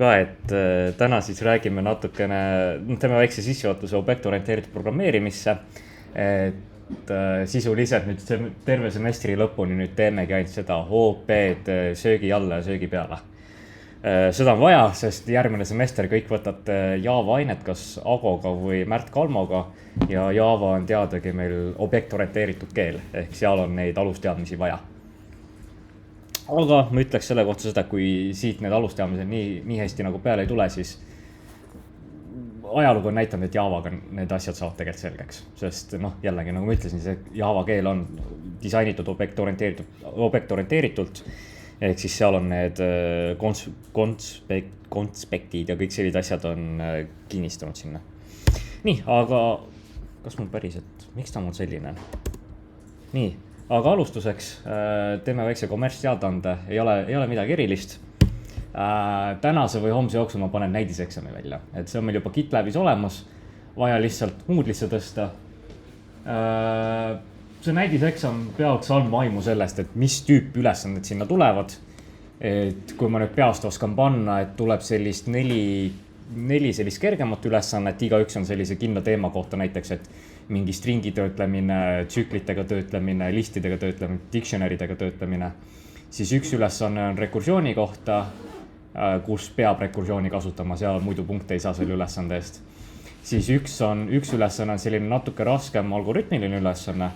ka, et täna siis räägime natukene, teeme väikse sissejuhatuse objektorienteeritud programmeerimisse. Et sisuliselt nüüd terve semestri lõpuni nüüd teemegi ainult seda OP-d söögi alla ja söögi peale. Seda on vaja, sest järgmine semester kõik võtate Java ainet kas Agoga või Märt Kalmoga ja Java on teadagi meil objektorienteeritud keel, ehk seal on neid alusteadmisi vaja. Aga ma ütleks selle kohta seda, kui siit need alusteadmised nii hästi nagu peale ei tule, siis ajalugu on näitanud, et Javaga need asjad saavad tegelikult selgeks. Sest jällegi, nagu ma ütlesin, see Java keel on disainitud objektorienteeritult. Ehk siis seal on need konspektid ja kõik sellised asjad on kinnistunud sinna. Nii, aga kas mul päriselt, miks ta mul selline? Nii. Aga alustuseks teeme väikse kommertsteadande, ei ole midagi erilist. Tänase või homse jooksul ma panen näidiseksami välja, et see on meil juba GitLabis olemas, vaja lihtsalt Moodle'isse tõsta. See näidiseksam peaks andma aimu sellest, et mis tüüp ülesanded sinna tulevad. Et kui ma nüüd peast oskan panna, et tuleb sellist neli sellist kergemat ülesannet, igaüks on sellise kindla teema kohta, näiteks, et mingi stringi töötlemine, tsüklitega töötlemine, listidega töötlemine, dictionary'dega töötlemine. Siis üks ülesanne on rekursiooni kohta, kus peab rekursiooni kasutama, seal muidu punkte ei saa selle ülesande eest. Siis üks ülesanne on selline natuke raskem algoritmiline ülesanne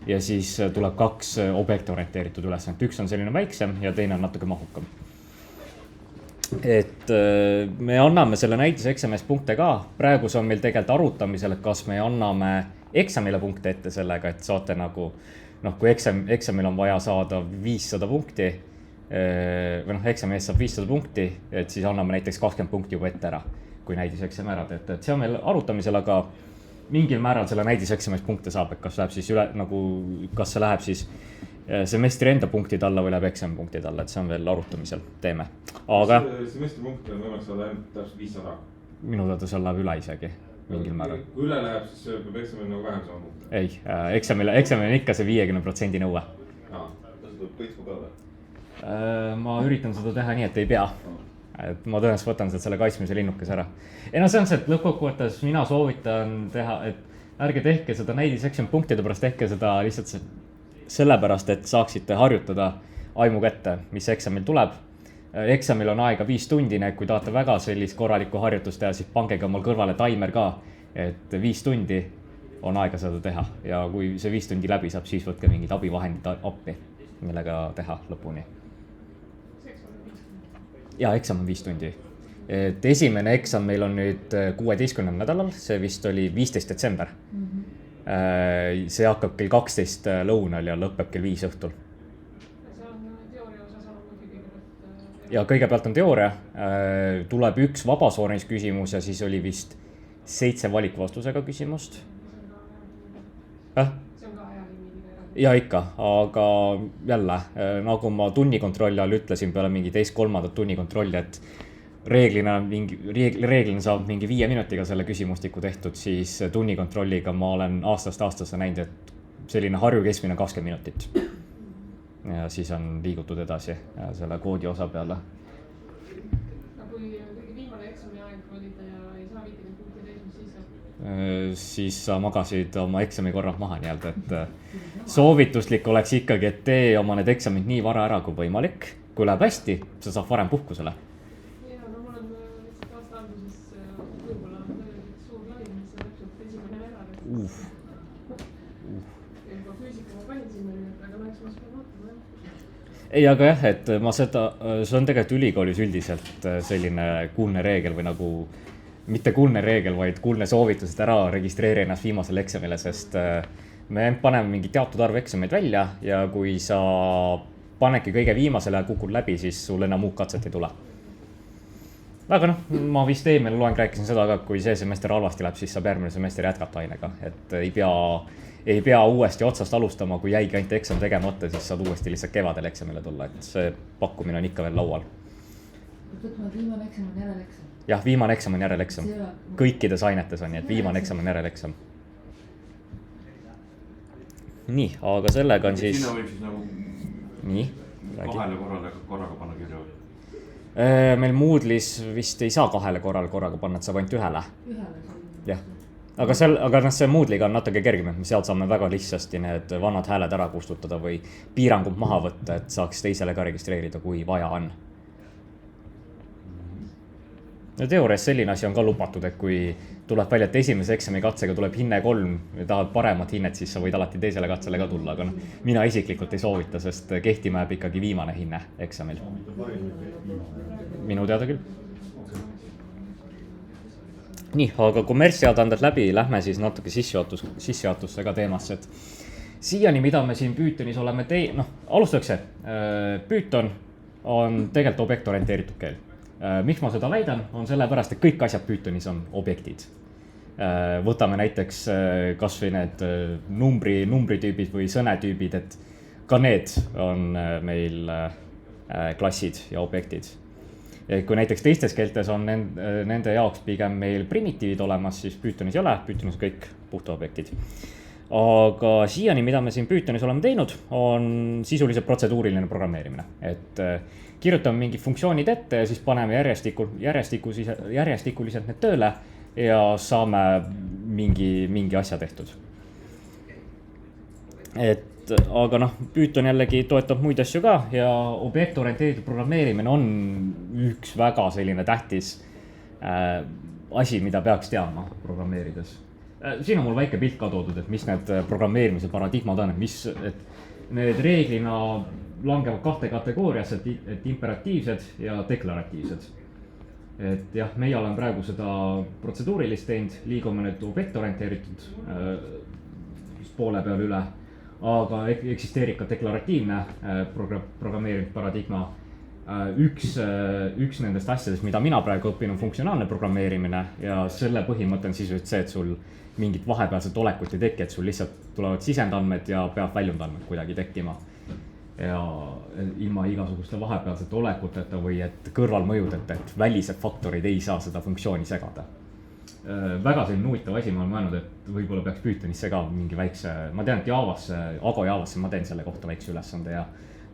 ja siis tuleb kaks objektorienteeritud ülesannet. Üks on selline väiksem ja teine on natuke mahukam. Et me anname selle näidiseksami eest punkte ka. Praegu see on meil tegelikult arutamisel, et kas me anname eksamile punkte ette sellega, et saate nagu, kui eksamil on vaja saada 500 punkti, või eksami eest saab 500 punkti, et siis anname näiteks 20 punkti juba ette ära, kui näidiseksami ära teete. Et see on meil arutamisel, aga mingil määral selle näidiseksami eest punkte saab, et kas läheb siis kas see läheb siis semestri enda punktid alla või läheb eksami punktid alla, et see on veel arutamisel teeme. Aga semestri punkti on võimalik saada ainult täpselt 500. Minu teada seal läheb üle isegi mingil määral. Kui üle läheb, siis peab eksamil nagu vähem saama punkti. Ei, eksamil on ikka see 50% nõue. Tas tuleb kõitsma ka või? Ma üritan seda teha nii, et ei pea. Et ma tõenäoliselt võtan selle kaitsmise linnukes ära. See on see, et lõppkokkuvõttes mina soovitan teha, et ärge tehke seda näidiseksami punktide pärast, tehke seda lihtsalt sellepärast, et saaksite harjutada aimu kätte, mis eksamil tuleb. Eksamil on aega 5 tundi, kui tahate väga sellist korralikku harjutust teha, siis pangege omal kõrvale timer ka, et 5 tundi on aega seda teha. Ja kui see 5 tundi läbi saab, siis võtke mingid abivahendid appi, millega teha lõpuni. Ja eksam on 5 tundi. Et esimene eksam meil on nüüd 16. nädalal, see vist oli 15. detsember. See hakkab kell 12 lõunal ja lõpeb kell 5 õhtul. Ja kõigepealt on teooria, tuleb üks vabasoonis küsimus ja siis oli vist 7 valikvastusega küsimust. Ja ikka, aga jälle, nagu ma tunnikontrolli all ütlesin peale mingi teist-kolmandat tunnikontrolli, et reeglina saab mingi 5 minutiga selle küsimustiku tehtud, siis tunnikontrolliga ma olen aastast aastasse näinud, et selline Harju keskmine 20 minutit. Ja siis on liigutud edasi selle koodi osa peale. Kui kõige viimane eksami aeg valida ja ei saa 50 punkti täis, mis siis saab? Siis sa magasid oma eksami korralt maha nii-öelda, et soovituslik oleks ikkagi, et tee oma need eksamid nii vara ära kui võimalik. Kui läheb hästi, sa saab varem puhkusele. Ei, aga jah, et see on tegelikult ülikoolis üldiselt selline kuulne reegel või nagu, mitte kuulne reegel, vaid kuulne soovitus, et ära registreeri ennast viimasele eksamile, sest me paneme mingi teatud arv eksameid välja ja kui sa panedki kõige viimasele ja kukud läbi, siis sul enam muud katset ei tule. Aga ma vist eelmine loeng rääkisin seda ka, kui see semester halvasti läheb, siis saab järgmine semester jätkata ainega, et ei pea uuesti otsast alustama, kui jäigi ainult eksam tegemata, siis saad uuesti lihtsalt kevadel eksamile tulla, et see pakkumine on ikka veel laual. Viimane eksam on järeleksam? Jah, viimane eksam on järeleksam. Kõikides ainetes on nii, et viimane eksam on järeleksam. Nii, aga sellega on siis... Sinna võib siis nagu nii, kahele korraga panna kirja. Meil Moodle'is vist ei saa 2 korral korraga panna, et saab ainult 1. Jah. Aga see Moodle'iga on natuke kergem, et me sealt saame väga lihtsasti need vanad hääled ära kustutada või piirangud maha võtta, et saaks teisele ka registreerida, kui vaja on. Ja teoorias selline asi on ka lubatud, et kui tuleb välja, et esimese eksami katsega tuleb hinne 3 ja tahad paremat hinnet, siis sa võid alati teisele katsele ka tulla, aga mina isiklikult ei soovita, sest kehtima jääb ikkagi viimane hinne eksamil. Minu teada küll. Nii, aga kommertsseadandad läbi, lähme siis natuke sissejuhatusse ka teemasse, et siiani, mida me siin Pythonis oleme alustakse. Python on tegelikult objektorienteeritud keel. Miks ma seda väidan, on sellepärast, et kõik asjad Pythonis on objektid. Võtame näiteks kas või need numbritüübid või sõnetüübid, et ka need on meil klassid ja objektid. Kui näiteks teistes keeltes on nende jaoks pigem meil primitiivid olemas, siis Pythonis ei ole, Pythonis kõik puhtaobjektid. Aga siiani, mida me siin Pythonis oleme teinud, on sisuliselt protseduuriline programmeerimine. Et kirjutame mingid funktsioonid ette ja siis paneme järjestikuliselt need tööle ja saame mingi asja tehtud. Aga Python jällegi toetab muid asju ka ja objektorienteeritud programmeerimine on üks väga selline tähtis asi, mida peaks teadma programmeerides. Siin on mul väike pilt ka toodud, et mis need programmeerimise paradigmad on, et need reeglina langevad 2 kategooriasse, et imperatiivsed ja deklaratiivsed. Et jah, meie oleme praegu seda protseduurilist teinud, liigume nüüd objektorienteeritud poole peal üle, aga eksisteerib ka deklaratiivne programmeerimisparadigma. Üks nendest asjadest, mida mina praegu õpin, on funktsionaalne programmeerimine ja selle põhimõte on sisuliselt see, et sul mingit vahepealset olekut ei teki, et sul lihtsalt tulevad sisendandmed ja peab väljundandmed kuidagi tekkima. Ja ilma igasuguste vahepealsete olekuteta või et kõrvalmõjudeta, et välised faktorid ei saa seda funktsiooni segada. Väga selline huvitav asi, ma olen mõelnud, et võib-olla peaks Pythonisse ka mingi väikse, ma tean, et Ago Javasse ma teen selle kohta väikse ülesande ja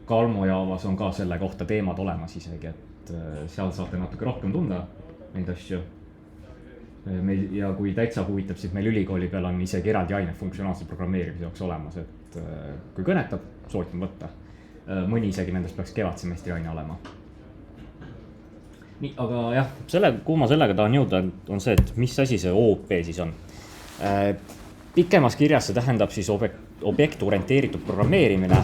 Calmo Javas on ka selle kohta teemad olemas isegi, et seal saate natuke rohkem tunda neid asju. Ja kui täitsa huvitab, siis meil ülikooli peal on isegi eraldi aine funktsionaalse programmeerimise jaoks olemas, et kui kõnetab, soovitan võtta. Mõni isegi nendest peaks kevadsemestri aine olema. Nii, aga jah, kuhu ma sellega tahan jõuda, on see, et mis asi see OOP siis on. Pikemas kirjas see tähendab siis objektorienteeritud programmeerimine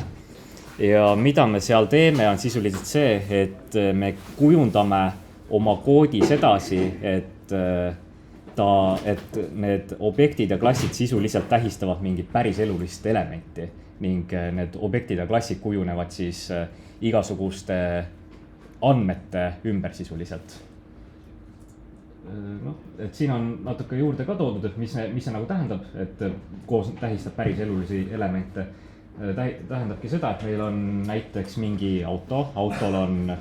ja mida me seal teeme, on sisuliselt see, et me kujundame oma koodis edasi, et need objektid ja klassid sisuliselt tähistavad mingit päris elulist elementi ning need objektid ja klassid kujunevad siis igasuguste andmete ümber sisuliselt. Et siin on natuke juurde ka toodud, et mis see nagu tähendab, et koos tähistab päris elulisi elemente. Tähendabki seda, et meil on näiteks mingi autol on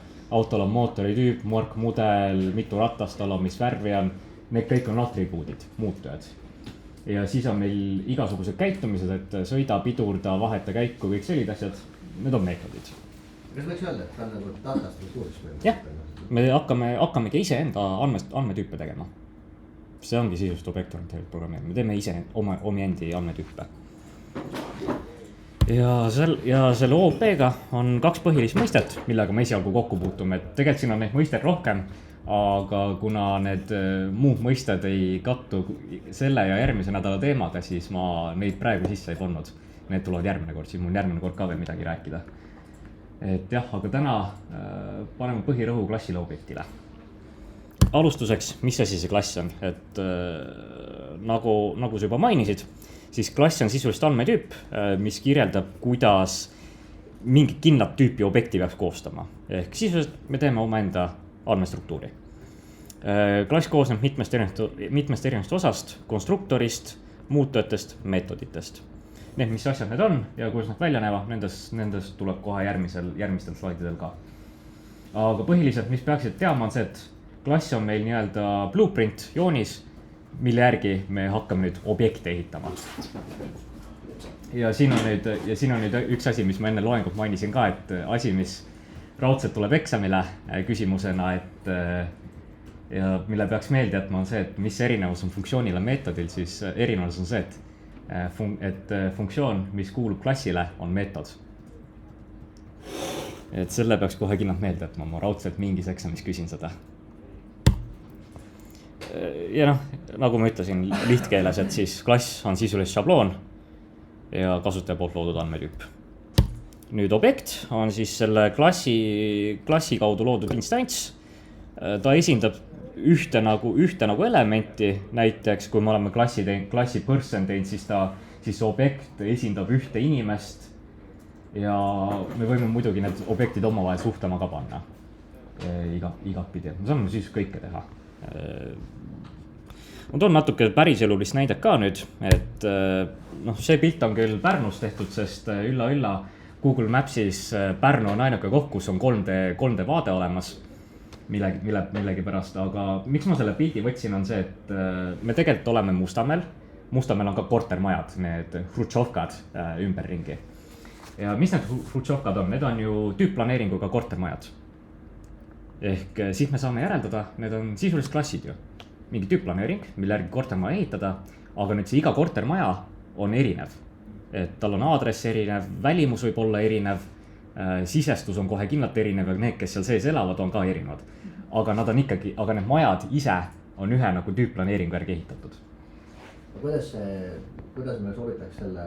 mootori tüüp, mudel, mitu ratast tal on, mis värvi on. Need kõik on atribuudid, muutujad. Ja siis on meil igasugused käitumised, et sõida, pidurda, vaheta käiku, kõik sellised asjad, need on meetodid. Kas võiks öelda, et ta on nagu datastruktuuris? Jah, me hakkamegi ise enda andmetüüpe tegema. See ongi sisust objektorienteeritud programmeerimine, me teeme ise omi endi andmetüüpe. Ja selle OOP-ga on 2 põhilist mõistet, millega me esialgu kokku puutume, et tegelikult siin on neid mõistet rohkem, aga kuna need muud mõisted ei kattu selle ja järgmise nädala teemaga, siis ma neid praegu sisse ei pannud. Need tulevad järgmine kord, siis mul järgmine kord ka veel midagi rääkida. Et jah, aga täna paneme põhirõhu klassile objektile. Alustuseks, mis asi see klass on? Et nagu sa juba mainisid, siis klass on sisuliselt andmetüüp, mis kirjeldab, kuidas mingit kindlat tüüpi objekti peaks koostama. Ehk sisuliselt me teeme omaenda andmestruktuuri. Klass koosneb mitmest erinevast osast, konstruktorist, muutujatest, meetoditest. Need, mis asjad need on ja kuidas nad välja näevad, nendest tuleb kohe järgmistel slaididel ka. Aga põhiliselt, mis peaksid teama, on see, et klass on meil nii-öelda blueprint, joonis, mille järgi me hakkame nüüd objekte ehitama. Ja siin on nüüd üks asi, mis ma enne loengut mainisin ka, et asi, mis raudselt tuleb eksamile küsimusena, et ja mille peaks meelde jätma on see, et mis erinevus on funktsioonil ja meetodil, siis erinevus on see, et funktsioon, mis kuulub klassile, on meetod. Et selle peaks kohe kindlalt meelde jätma, ma raudselt mingis eksamis küsin seda. Ja noh, nagu ma ütlesin lihtkeeles, et siis klass on sisuliselt šabloon ja kasutaja poolt loodud andmetüüp. Nüüd objekt on siis selle klassi kaudu loodud instants. Ta esindab ühte nagu elementi, näiteks kui me oleme klassi person teinud, siis see objekt esindab ühte inimest ja me võime muidugi need objektid omavahel suhtlema ka panna igatpidi, me saame siis kõike teha. Ma toon natuke päriselulist näidet ka nüüd, et see pilt on küll Pärnus tehtud, sest ülla Google Mapsis Pärnu on ainuke koht, kus on 3D vaade olemas millegi pärast, aga miks ma selle pildi võtsin on see, et me tegelikult oleme Mustamäel on ka kortermajad, need Hrutšovkad ümberringi. Ja mis need Hrutšovkad on? Need on ju tüüpplaneeringuga kortermajad. Ehk siis me saame järeldada, need on sisulised klassid ju. Mingi tüüpplaneering, mille järgi kortermaja ehitada, aga nüüd see iga kortermaja on erinev. Et tal on aadress erinev, välimus võib olla erinev, sisestus on kohe kindlalt erinev ja need, kes seal sees elavad, on ka erinevad. Aga need majad ise on ühe nagu tüüpplaneeringu järgi ehitatud. Kuidas me soovitaks selle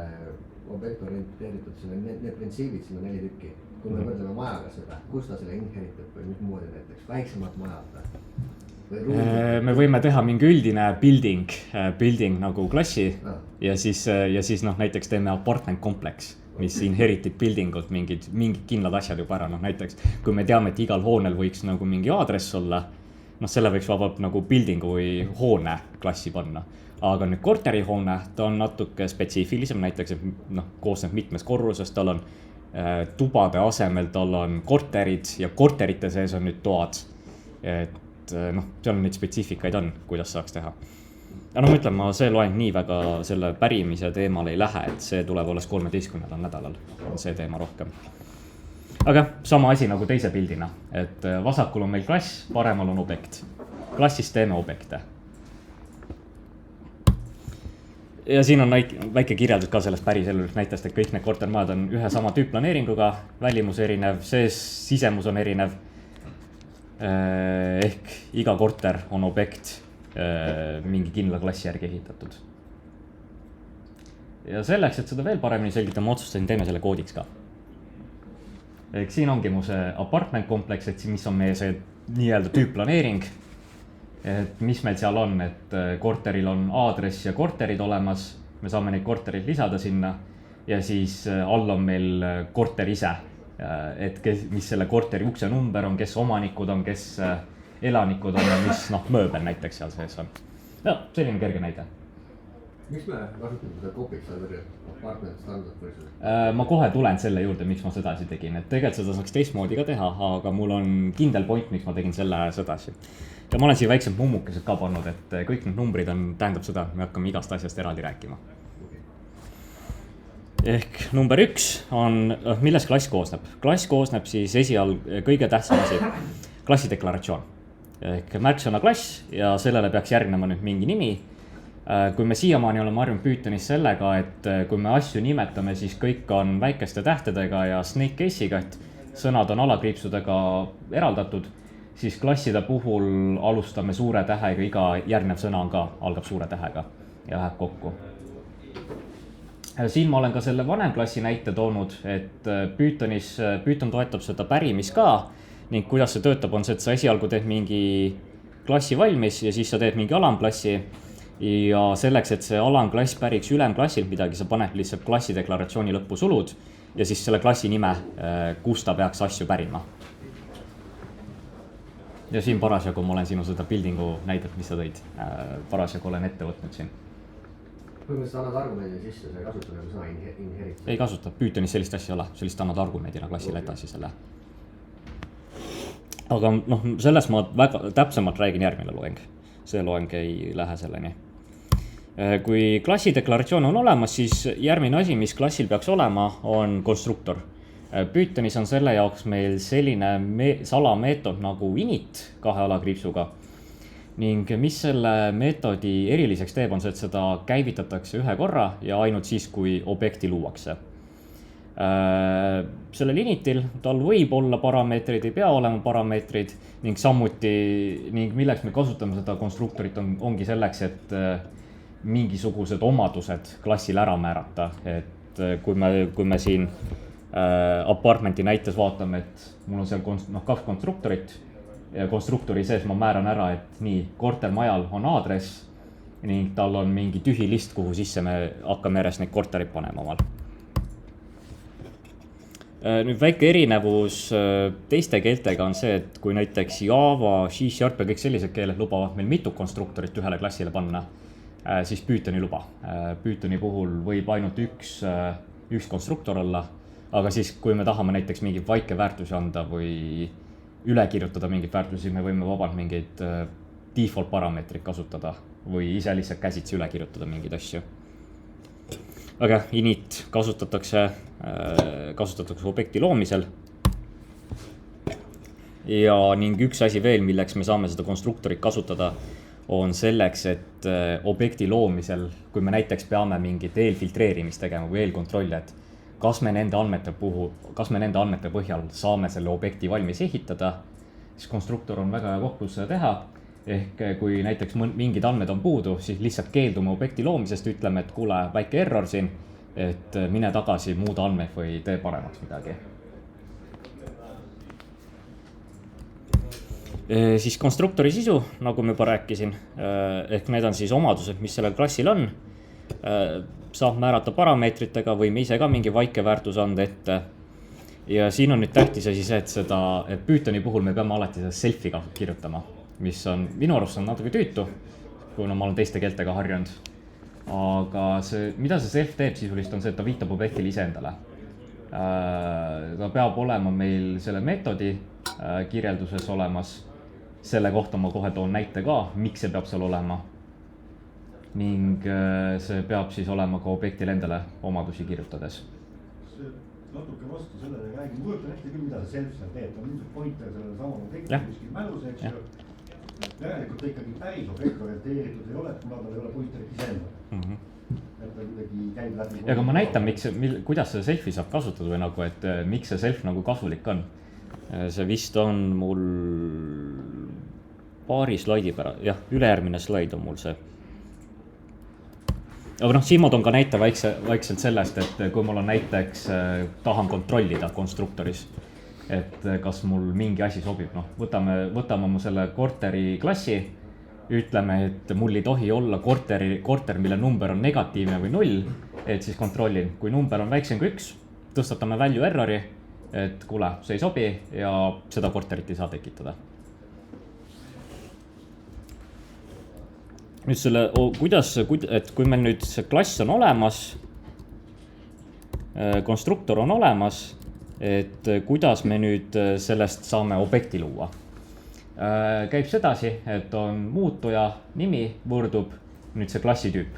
objekti orienteeritud need printsiibid sinna 4 tükki? Kui me võrdleme majaga seda, kus ta selle inheritab või mis moodi näiteks väiksemat majad? Me võime teha mingi üldine building nagu klassi ja siis näiteks teeme apartment kompleks, mis inheritib buildingut mingid kindlad asjad juba ära. Näiteks kui me teame, et igal hoonel võiks nagu mingi aadress olla, selle võiks vabalt nagu buildingu või hoone klassi panna. Aga nüüd korterihoone, ta on natuke spetsiifilisem, näiteks koosneb mitmes korrusest, tal on tubade asemel, tal on korterid ja korterite sees on nüüd toad. Seal on neid spetsiifikaid on, kuidas saaks teha. Ja ma ütlen, ma see loeng nii väga selle pärimise teemal ei lähe, et see tuleb alles 13. nädalal, on see teema rohkem. Aga sama asi nagu teise pildina, et vasakul on meil klass, paremal on objekt. Klassis teeme objekte. Ja siin on väike kirjeldus ka sellest päriselulist näitest, et kõik need kortermajad on ühe sama tüüpplaneeringuga, välimus erinev, sisemus on erinev. Ehk iga korter on objekt mingi kindla klassi järgi ehitatud. Ja selleks, et seda veel paremini selgitada, ma otsustasin, teeme selle koodiks ka. Ehk siin ongi mu see apartment kompleks, et mis on meie see nii-öelda tüüpplaneering. Et mis meil seal on, et korteril on aadress ja korterid olemas, me saame neid korterid lisada sinna ja siis all on meil korter ise. Et mis selle korteri ukse number on, kes omanikud on, kes elanikud on ja mis mööbel näiteks seal sees on. Ja, selline kerge näide. Miks me kasutame seda kopiks apartment standard võrsus? Ma kohe tulen selle juurde, miks ma sedasi tegin. Et tegelikult seda saaks teistmoodi ka teha, aga mul on kindel point, miks ma tegin selle sedasi. Ja ma olen siia väiksed mummukesed ka pannud, et kõik need numbrid tähendab seda, me hakkame igast asjast eraldi rääkima. Ehk number 1 on, milles klass koosneb? Klass koosneb siis kõige tähtsam asi, klassi deklaratsioon. Ehk märksõna klass ja sellele peaks järgnema nüüd mingi nimi. Kui me siiamaani oleme harjunud Pythonis sellega, et kui me asju nimetame, siis kõik on väikeste tähtedega ja snake case'iga, et sõnad on alakriipsudega eraldatud, siis klasside puhul alustame suure tähega, iga järgnev sõna on ka, algab suure tähega ja läheb kokku. Siin ma olen ka selle vanem klassi näite toonud, et Python toetab seda pärimist ka ning kuidas see töötab on see, et sa esialgu teed mingi klassi valmis ja siis sa teed mingi alamklassi ja selleks, et see alamklass päriks ülemklassilt midagi, sa paned lihtsalt klassi deklaratsiooni lõppu sulud ja siis selle klassi nime, kus ta peaks asju pärima. Ja siin parasjagu ma olen sinu seda buildingu näidet, mis sa tõid, parasjagu olen ette võtnud siin. Põhimõtteliselt annad argumendi sisse, sa ei kasuta nagu sõna inherit? Ei kasuta, Pythonis sellist asja ei ole, sellist annad argumendina klassile edasi selle. Aga sellest ma väga täpsemalt räägin järgmine loeng. See loeng ei lähe selleni. Kui klassi deklaratsioon on olemas, siis järgmine asi, mis klassil peaks olema, on konstruktor. Pythonis on selle jaoks meil selline salameetod nagu init 2 alakriipsuga ning mis selle meetodi eriliseks teeb, on see, et seda käivitatakse ühe korra ja ainult siis, kui objekti luuakse. Sellel initil tal võib olla parameetrid, ei pea olema parameetrid ning samuti, milleks me kasutame seda konstruktorit ongi selleks, et mingisugused omadused klassil ära määrata, et kui me siin apartmenti näites vaatame, et mul on seal 2 konstruktorit ja konstruktori sees ma määran ära, et nii, kortermajal on aadress ning tal on mingi tühi list, kuhu sisse me hakkame järjest neid korterid panema omal. Nüüd väike erinevus teiste keeltega on see, et kui näiteks Java, C# ja kõik sellised keeled lubavad meil mitu konstruktorit ühele klassile panna, siis Python ei luba. Pythoni puhul võib ainult üks konstruktor olla, aga siis, kui me tahame näiteks mingeid vaike väärtusi anda või üle kirjutada mingeid väärtusi, me võime vabalt mingeid default parameetrid kasutada või ise lihtsalt käsitsi üle kirjutada mingeid asju. Aga init kasutatakse objekti loomisel. Ja ning üks asi veel, milleks me saame seda konstruktorit kasutada, on selleks, et objekti loomisel, kui me näiteks peame mingit eelfiltreerimist tegema või eelkontrolli, et kas me nende andmete põhjal saame selle objekti valmis ehitada, siis konstruktor on väga hea koht, kus seda teha. Ehk kui näiteks mingid andmed on puudu, siis lihtsalt keeldume objekti loomisest, ütleme, et kuule, väike error siin, et mine tagasi, muuda andmeid või tee paremaks midagi. Siis konstruktori sisu, nagu ma juba rääkisin, ehk need on siis omadused, mis sellel klassil on. Saab määrata parameetritega, võime ise ka mingi vaike väärtus anda ette. Ja siin on nüüd tähtis asi see, et Pythoni puhul me peame alati seda self'i kirjutama, mis on minu arust on natuke tüütu, kuna ma olen teiste keeltega harjunud. Aga mida see self teeb sisulist on see, et ta viitab objektile iseendale. Ta peab olema meil selle meetodi kirjelduses olemas. Selle kohta ma kohe toon näite ka, miks see peab seal olema. Ning see peab siis olema ka objektile endale omadusi kirjutades. See natuke vastu sellele räägin, kujutan ette küll, mida see self seal teeb, on ilmselt pointer sellele samale objekti kuskil mälus, eks ju. Järelikult ikkagi päris objekt orienteeritud ei ole, kuna tal ei ole pointerit iseenda. Et ta kuidagi käib läbi. Ja aga ma näitan, kuidas see self'i saab kasutada või nagu, et miks see self nagu kasulik on. See vist on mul paari slaidi pärast, jah, ülejärgmine slaid on mul see. Aga siin ma toon ka näite vaikselt sellest, et kui mul on näiteks tahan kontrollida konstruktoris, et kas mul mingi asi sobib. Võtame mu selle korteri klassi, ütleme, et mul ei tohi olla korter, mille number on negatiivne või 0, et siis kontrollin. Kui number on väiksem kui 1, tõstatame value errori, et kuule, see ei sobi ja seda korterit ei saa tekitada. Nüüd et kui meil nüüd see klass on olemas, konstruktor on olemas, et kuidas me nüüd sellest saame objekti luua. Käib sedasi, et on muutuja nimi võrdub nüüd see klassitüüp.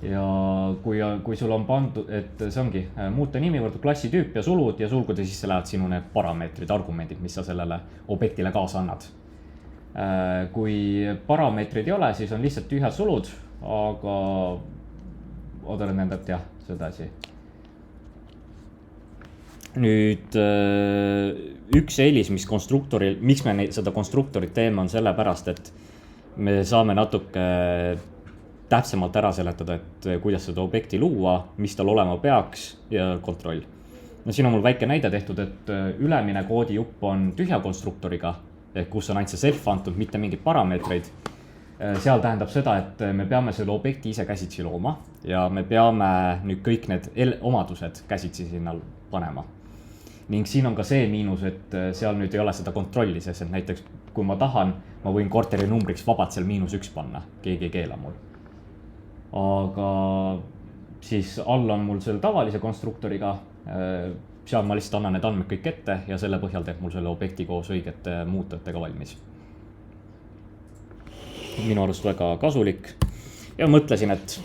Ja kui sul on pandud, et see ongi muutuja nimi võrdub klassitüüp ja sulud ja sulgude sisse lähevad sinu need parameetrid, argumendid, mis sa sellele objektile kaasa annad. Kui parameetrid ei ole, siis on lihtsalt tühjad sulud, aga odan nendelt jah, sedasi. Nüüd üks eelis, miks me seda konstruktorit teeme, on sellepärast, et me saame natuke täpsemalt ära seletada, et kuidas seda objekti luua, mis tal olema peaks ja kontroll. Siin on mul väike näide tehtud, et ülemine koodi jupp on tühja konstruktoriga, kus on ainult see self antud, mitte mingid parameetreid. Seal tähendab seda, et me peame selle objekti ise käsitsi looma ja me peame nüüd kõik need omadused käsitsi sinna panema. Ning siin on ka see miinus, et seal nüüd ei ole seda kontrolli, sest et näiteks kui ma tahan, ma võin korteri numbriks vabalt seal -1 panna, keegi ei keela mul. Aga siis all on mul selle tavalise konstruktoriga, seal ma lihtsalt annan need andmed kõik ette ja selle põhjal teeb mul selle objekti koos õigete muutujatega valmis. Minu arust väga kasulik ja mõtlesin, et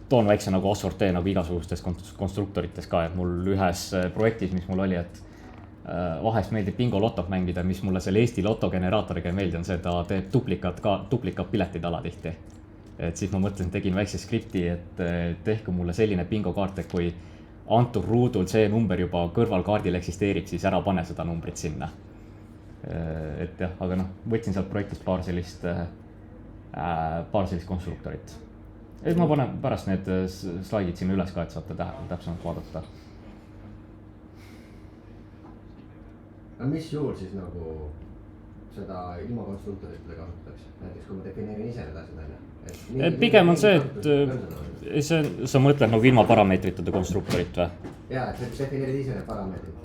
toon väikse nagu assortee nagu igasugustes konstruktorites ka, et mul ühes projektis, mis mul oli, et vahest meeldib bingo lotot mängida, mis mulle selle Eesti loto generaatoriga ei meeldi, on see, ta teeb duplikat piletid alatihti. Et siis ma mõtlesin, tegin väikse skripti, et tehke mulle selline bingo kaart, et kui antud ruudul see number juba kõrvalkaardil eksisteerib, siis ära pane seda numbrit sinna. Et jah, aga noh, võtsin sealt projektist paar sellist konstruktorit. Et ma panen pärast need slaidid sinna üles ka, et saate täpsemalt vaadata. aga mis juhul siis nagu seda ilma konstruktoritele kasutatakse? Näiteks kui ma defineerin ise need asjad välja. Pigem on see, et sa mõtled nagu ilma parameetritade konstruktorit või? Jaa, et sa defineerid ise need parameetrid.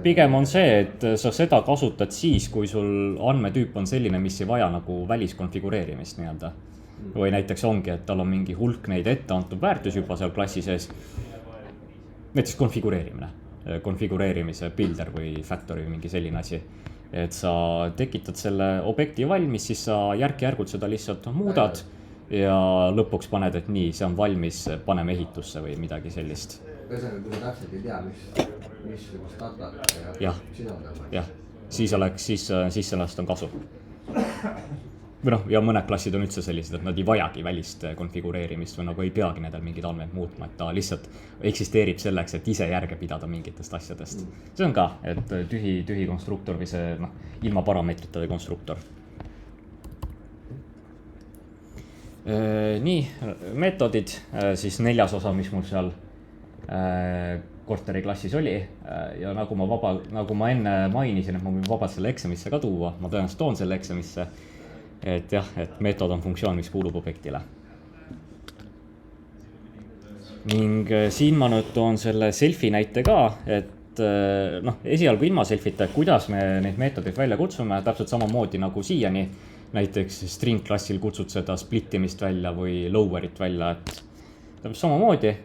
Pigem on see, et sa seda kasutad siis, kui sul andmetüüp on selline, mis ei vaja nagu väliskonfigureerimist nii-öelda. Või näiteks ongi, et tal on mingi hulk neid ette antud väärtus juba seal klassi sees. Näiteks konfigureerimise builder või factory või mingi selline asi. Et sa tekitad selle objekti valmis, siis sa järk-järgult seda lihtsalt muudad ja lõpuks paned, et nii, see on valmis, paneme ehitusse või midagi sellist. Ühesõnaga, kui sa täpselt ei tea, mis datat ja sisaldama. Jah, siis sellest on kasu. Või noh, ja mõned klassid on üldse sellised, et nad ei vajagi välist konfigureerimist või nagu ei peagi nendel mingid andmed muutma, et ta lihtsalt eksisteerib selleks, et ise järge pidada mingitest asjadest. See on ka, et tühi konstruktor või see ilma parameetritade konstruktor. Nii, meetodid, siis 4. osa, mis mul seal korteri klassis oli ja nagu ma enne mainisin, et ma võin vabalt selle eksamisse ka tuua, ma tõenäoliselt toon selle eksamisse. Et jah, et meetod on funktsioon, mis kuulub objektile. Ning siin ma nüüd toon selle selfie näite ka, et esialgu ilma selfita, kuidas me neid meetodeid välja kutsume, täpselt samamoodi nagu siiani. Näiteks string klassil kutsud seda splittimist välja või lowerit välja, et täpselt samamoodi.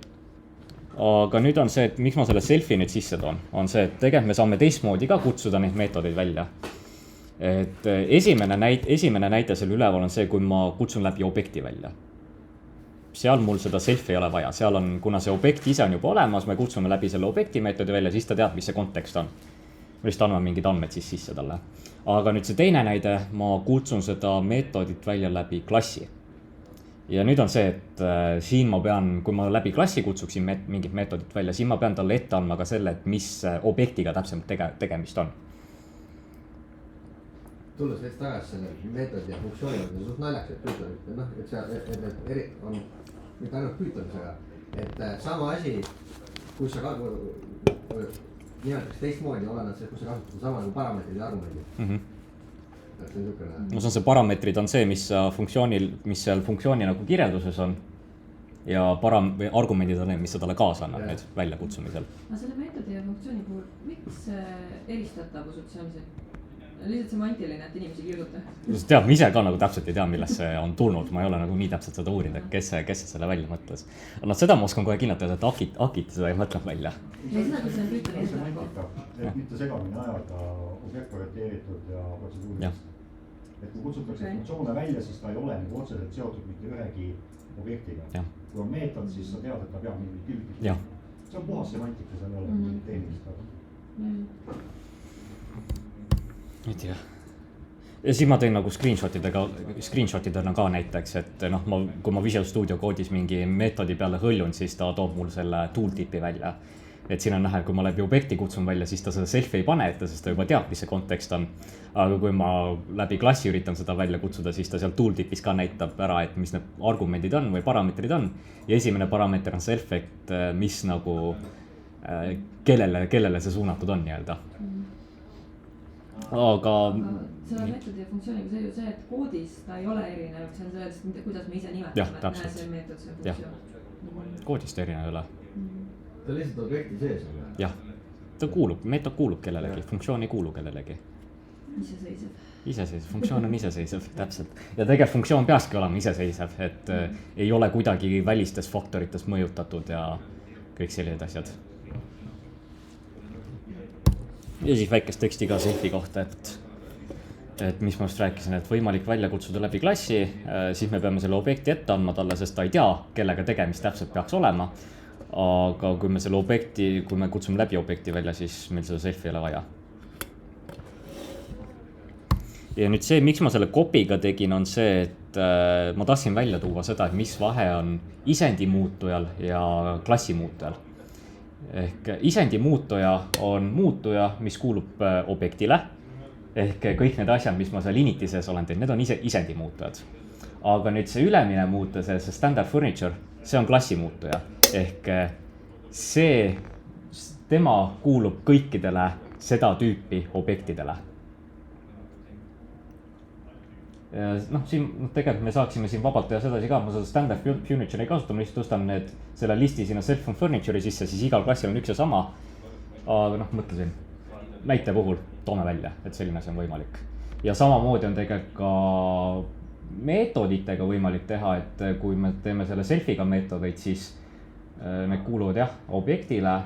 Aga nüüd on see, et miks ma selle selfie nüüd sisse toon, on see, et tegelikult me saame teistmoodi ka kutsuda neid meetodeid välja. Et esimene näite selle üleval on see, kui ma kutsun läbi objekti välja. Seal mul seda selfie ei ole vaja, seal on, kuna see objekt ise on juba olemas, me kutsume läbi selle objekti meetodi välja, siis ta teab, mis see kontekst on. Me lihtsalt anname mingid andmed siis sisse talle. Aga nüüd see teine näide, ma kutsun seda meetodit välja läbi klassi. Ja nüüd on see, et siin ma pean, kui ma läbi klassi kutsuksin mingit meetodit välja, siin ma pean talle ette andma ka selle, et mis objektiga täpselt tegemist on. Tulles veits tagasi selle meetodi ja funktsiooni, on suht naljakas, et Pythonit, on mitte ainult Pythonisega, et sama asi, kus sa nimetaks teistmoodi, olened see, kus sa kasutad sama nagu parameetrid ja argumendid. No see parameetrid on see, mis seal funktsiooni nagu kirjelduses on ja argumendid on need, mis sa talle kaasa annab nüüd välja kutsumisel. Aga selle meetodi ja funktsiooni puhul, miks eristatavused see on see? Lihtsalt semantiline, et inimesi kirjuta. Sa tead, ma ise ka nagu täpselt ei tea, millest see on tulnud. Ma ei ole nagu nii täpselt seda uurinud, et kes selle välja mõtles. No seda ma oskan kohe kinnitada, et Akit seda ei mõtleb välja. Ja seda, kui see on Pythoni semantika, et mitte segamini ajada objektorienteeritud ja protseduurilist. Et kui kutsutakse funktsioone välja, siis ta ei ole nagu otseselt seotud mitte ühegi objektiga. Kui on meetod, siis sa tead, et ta peab mingi tüüpi. See on puhas semantika, see ei ole mingi tehnilist. Nüüd jah. Ja siis ma tõin nagu screenshotidena ka näiteks, et kui ma Visual Studio koodis mingi meetodi peale hõljun, siis ta toob mul selle tooltipi välja. Et siin on näha, kui ma läbi objekti kutsun välja, siis ta seda selfie ei pane ette, sest ta juba teab, mis see kontekst on. Aga kui ma läbi klassi üritan seda välja kutsuda, siis ta seal tooltipis ka näitab ära, et mis need argumendid on või parameetrid on. Ja esimene parameeter on self, et mis nagu, kellele see suunatud on nii-öelda. Aga selle meetodi ja funktsiooniga see ju see, et koodis ta ei ole erinev, see on sellest, kuidas me ise nimetame, et näe see meetod, see funktsioon. Koodist erinev ei ole. Ta lihtsalt objekti sees on. Jah, meetod kuulub kellelegi, funktsioon ei kuulu kellelegi. Iseseisev, funktsioon on iseseisev, täpselt. Ja tegelikult funktsioon peakski olema iseseisev, et ei ole kuidagi välistest faktoritest mõjutatud ja kõik sellised asjad. Ja siis väikest teksti ka selfie kohta, et et mis ma just rääkisin, et võimalik välja kutsuda läbi klassi, siis me peame selle objekti ette andma talle, sest ta ei tea, kellega tegemist täpselt peaks olema. Aga kui me selle objekti, kui me kutsume läbi objekti välja, siis meil seda selfie ei ole vaja. Ja nüüd see, miks ma selle copy'ga tegin, on see, et ma tahtsin välja tuua seda, et mis vahe on isendi muutujal ja klassi muutujal. Ehk isendi muutuja on muutuja, mis kuulub objektile. Ehk kõik need asjad, mis ma seal initi sees olen teinud, need on isendi muutujad. Aga nüüd see ülemine muutuja, see standard furniture, see on klassi muutuja. Ehk see, tema kuulub kõikidele seda tüüpi objektidele. Noh, siin tegelikult me saaksime siin vabalt teha sedasi ka, ma seda standard furniture ei kasuta, ma lihtsalt tõstan need selle listi sinna self on furniture'i sisse, siis igal klassil on üks ja sama. Aga noh, mõtlesin, näite puhul toome välja, et selline see on võimalik. Ja samamoodi on tegelikult ka meetoditega võimalik teha, et kui me teeme selle selfiga meetodeid, siis need kuuluvad jah objektile,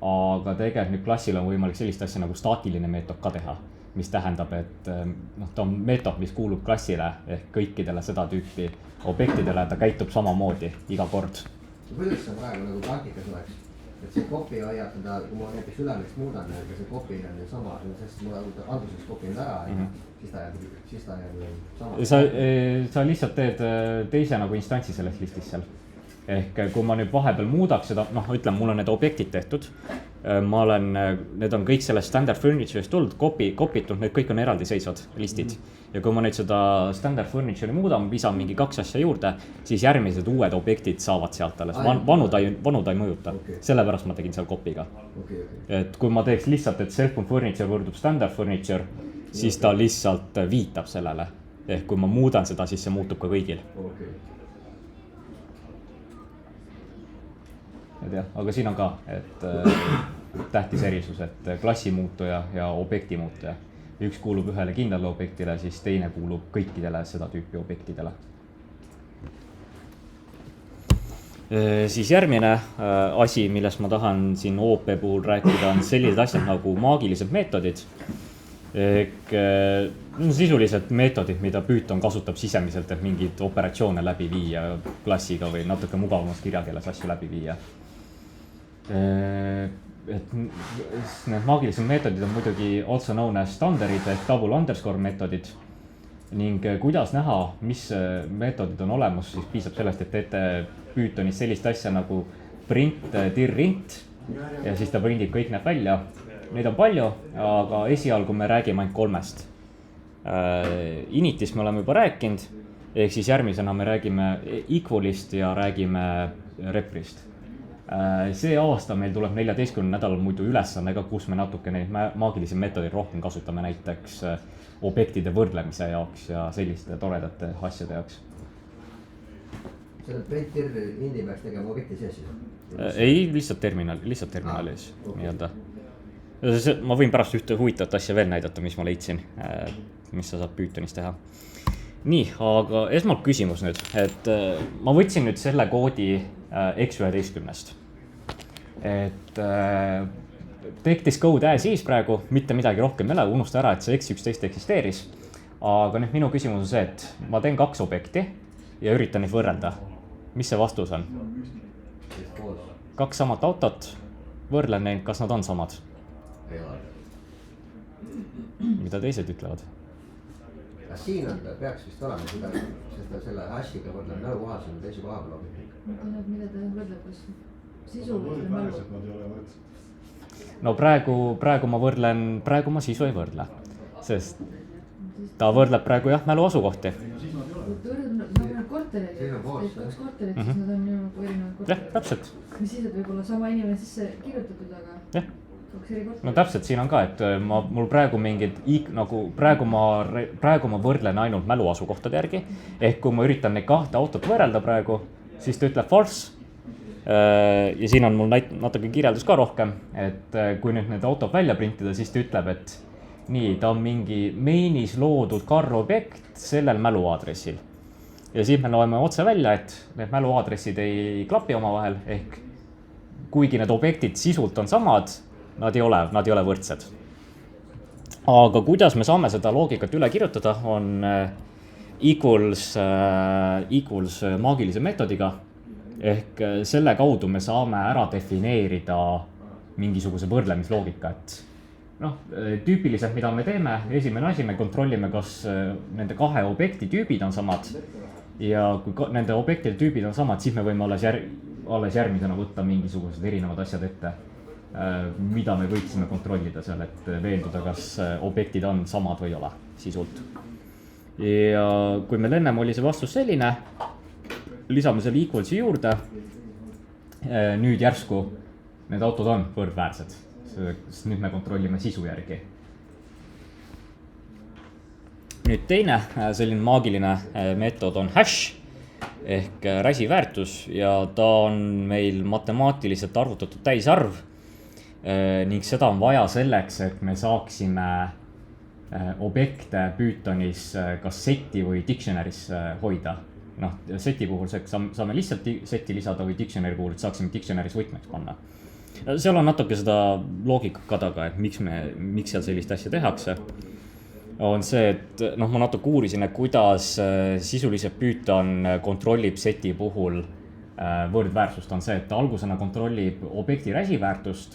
aga tegelikult nüüd klassil on võimalik sellist asja nagu staatiline meetod ka teha. Mis tähendab, et noh, ta on meetod, mis kuulub klassile ehk kõikidele seda tüüpi objektidele, ta käitub samamoodi iga kord. Kuidas see praegu nagu praktikas oleks? Et see copy hoiab teda, kui ma näiteks ülemist muudan, aga see copy on ju sama, sest mul alguses copynud ära, siis ta jääb sama. Sa lihtsalt teed teise nagu instantsi selles listis seal. Ehk kui ma nüüd vahepeal muudaks seda, noh ütlen, mul on need objektid tehtud. Need on kõik sellest standard furniture'ist tulnud, kopitud, need kõik on eraldi seisvad listid. Ja kui ma nüüd seda standard furniture'i muudan, lisan mingi 2 asja juurde, siis järgmised uued objektid saavad sealt alles. Vanu ta ei mõjuta, sellepärast ma tegin seal copy'ga. Et kui ma teeks lihtsalt, et self on furniture võrdub standard furniture, siis ta lihtsalt viitab sellele. Ehk kui ma muudan seda, siis see muutub ka kõigil. Aga siin on ka, et tähtis erisus, et klassi muutuja ja objekti muutuja. Üks kuulub ühele kindlale objektile, siis teine kuulub kõikidele seda tüüpi objektidele. Siis järgmine asi, millest ma tahan siin OOP puhul rääkida, on sellised asjad nagu maagilised meetodid. Sisuliselt meetodid, mida Python kasutab sisemiselt, et mingid operatsioone läbi viia klassiga või natuke mugavamas kirjakeeles asju läbi viia. Et need maagilised meetodid on muidugi also known as standardid ehk double underscore meetodid. Ning kuidas näha, mis meetodid on olemas, siis piisab sellest, et teete Pythonis sellist asja nagu print dir int ja siis ta prindib kõik need välja. Neid on palju, aga esialgu me räägime ainult 3. Initist me oleme juba rääkinud, ehk siis järgmisena me räägime equalist ja räägime reprist. See aasta meil tuleb 14 nädalal muidu ülesanne ka, kus me natuke neid maagilisi meetodeid rohkem kasutame näiteks objektide võrdlemise jaoks ja selliste toredate asjade jaoks. Selle print dir indi peaks tegema objekti sees siis? Ei, lihtsalt terminalis nii-öelda. Ma võin pärast ühte huvitavat asja veel näidata, mis ma leidsin, mis sa saad Pythonis teha. Nii, aga esmalt küsimus nüüd, et ma võtsin nüüd selle koodi X11-st. Et take this code as is praegu, mitte midagi rohkem ei ole, unusta ära, et see X11 eksisteeris. Aga nüüd minu küsimus on see, et ma teen 2 objekti ja üritan neid võrrelda. Mis see vastus on? 2 samat autot, võrlen neid, kas nad on samad? Ei ole. Mida teised ütlevad? Siin on, peaks vist olema seda, sest selle hashiga võrdleb mälu kohas on teise koha peal objekti. Mida ta võrdleb, kas sisu või mälu? No praegu ma võrdlen, praegu ma sisu ei võrdle, sest ta võrdleb praegu jah mälu asukohti. Nagu korterid, teed 2 korterit, siis nad on ju erinevad korterid. Jah, täpselt. Mis siis, et võib-olla sama inimene sisse kirjutatud, aga jah. No täpselt siin on ka, et mul praegu mingid, nagu praegu ma võrdlen ainult mälu asukohtade järgi. Ehk kui ma üritan neid 2 autot võrrelda praegu, siis ta ütleb false. Ja siin on mul natuke kirjeldus ka rohkem, et kui nüüd need autod välja printida, siis ta ütleb, et nii, ta on mingi mainis loodud car objekt sellel mäluaadressil. Ja siis me loeme otse välja, et need mäluaadressid ei klapi omavahel, ehk kuigi need objektid sisult on samad, nad ei ole võrdsed. aga kuidas me saame seda loogikat üle kirjutada, on equals maagilise meetodiga. Ehk selle kaudu me saame ära defineerida mingisuguse võrdlemisloogika, et noh, tüüpiliselt, mida me teeme, esimene asi, me kontrollime, kas nende kahe objekti tüübid on samad ja kui nende objektide tüübid on samad, siis me võime alles järgmisena võtta mingisugused erinevad asjad ette, mida me võiksime kontrollida seal, et veenduda, kas objektid on samad või ei ole sisult. Ja kui meil ennem oli see vastus selline, lisame selle equals'i juurde, nüüd järsku need autod on võrdväärsed, sest nüüd me kontrollime sisu järgi. Nüüd teine selline maagiline meetod on hash ehk räsiväärtus ja ta on meil matemaatiliselt arvutatud täisarv ning seda on vaja selleks, et me saaksime objekte Pythonis kas seti või dictionary's hoida. Noh, seti puhul saame lihtsalt seti lisada või dictionary puhul, et saaksime dictionary's võtmeks panna. Seal on natuke seda loogikat ka taga, et miks seal sellist asja tehakse. On see, et noh, ma natuke uurisin, et kuidas sisuliselt Python kontrollib seti puhul võrdväärsust. On see, et ta algusena kontrollib objekti räsiväärtust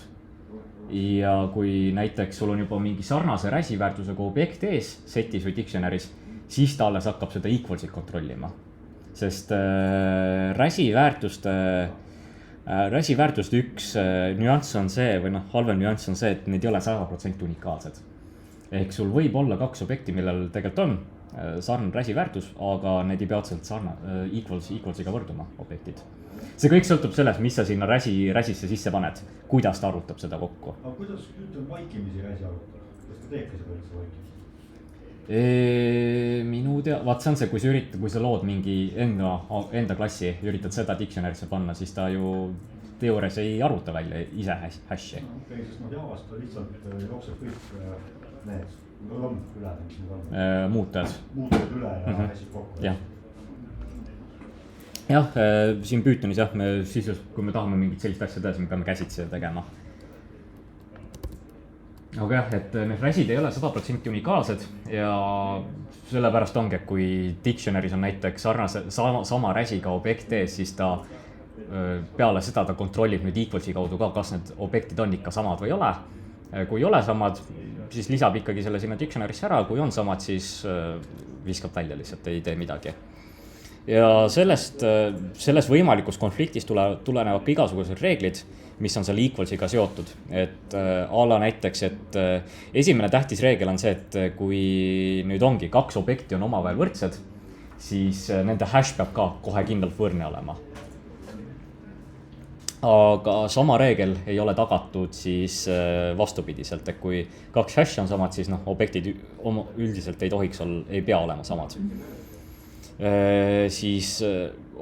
ja kui näiteks sul on juba mingi sarnase räsiväärtusega objekt ees setis või dictionary's, siis ta alles hakkab seda equals'it kontrollima. Sest räsiväärtuste üks nüanss on see, või noh, halvem nüanss on see, et need ei ole 100% unikaalsed. Ehk sul võib olla kaks objekti, millel tegelikult on sarnane räsiväärtus, aga need ei pea otseselt equals'iga võrduma objektid. See kõik sõltub sellest, mis sa sinna räsisse sisse paned, kuidas ta arvutab seda kokku. Aga kuidas Python vaikimisi räsi arvutab? Kas ta teebki seda üldse vaikimisi? Minu vaat see on see, kui sa lood mingi enda klassi, üritad seda dictionary'sse panna, siis ta ju teoorias ei arvuta välja ise hash'i. Okei, sest Javast lihtsalt jookseb kõik need üle, mis need on. Muutujad. Muutujad üle ja hästi kokku. Jah, siin Pythonis jah, kui me tahame mingit sellist asja teha, siis me peame käsitsi seda tegema. Aga jah, et need räsid ei ole 100% unikaalsed ja sellepärast ongi, et kui dictionary's on näiteks sama räsiga objekt ees, siis ta peale seda ta kontrollib nüüd equals'i kaudu ka, kas need objektid on ikka samad või ei ole. Kui ei ole samad, siis lisab ikkagi selle sinna dictionary'sse ära, kui on samad, siis viskab välja lihtsalt, ei tee midagi. Ja sellest võimalikust konfliktist tulenevad ka igasugused reeglid, mis on selle equals'iga seotud. Et ala näiteks, et esimene tähtis reegel on see, et kui nüüd ongi kaks objekti on omavahel võrdsed, siis nende hash peab ka kohe kindlalt võrdne olema. Aga sama reegel ei ole tagatud siis vastupidiselt, et kui kaks hash on samad, siis objektid üldiselt ei pea olema samad. Siis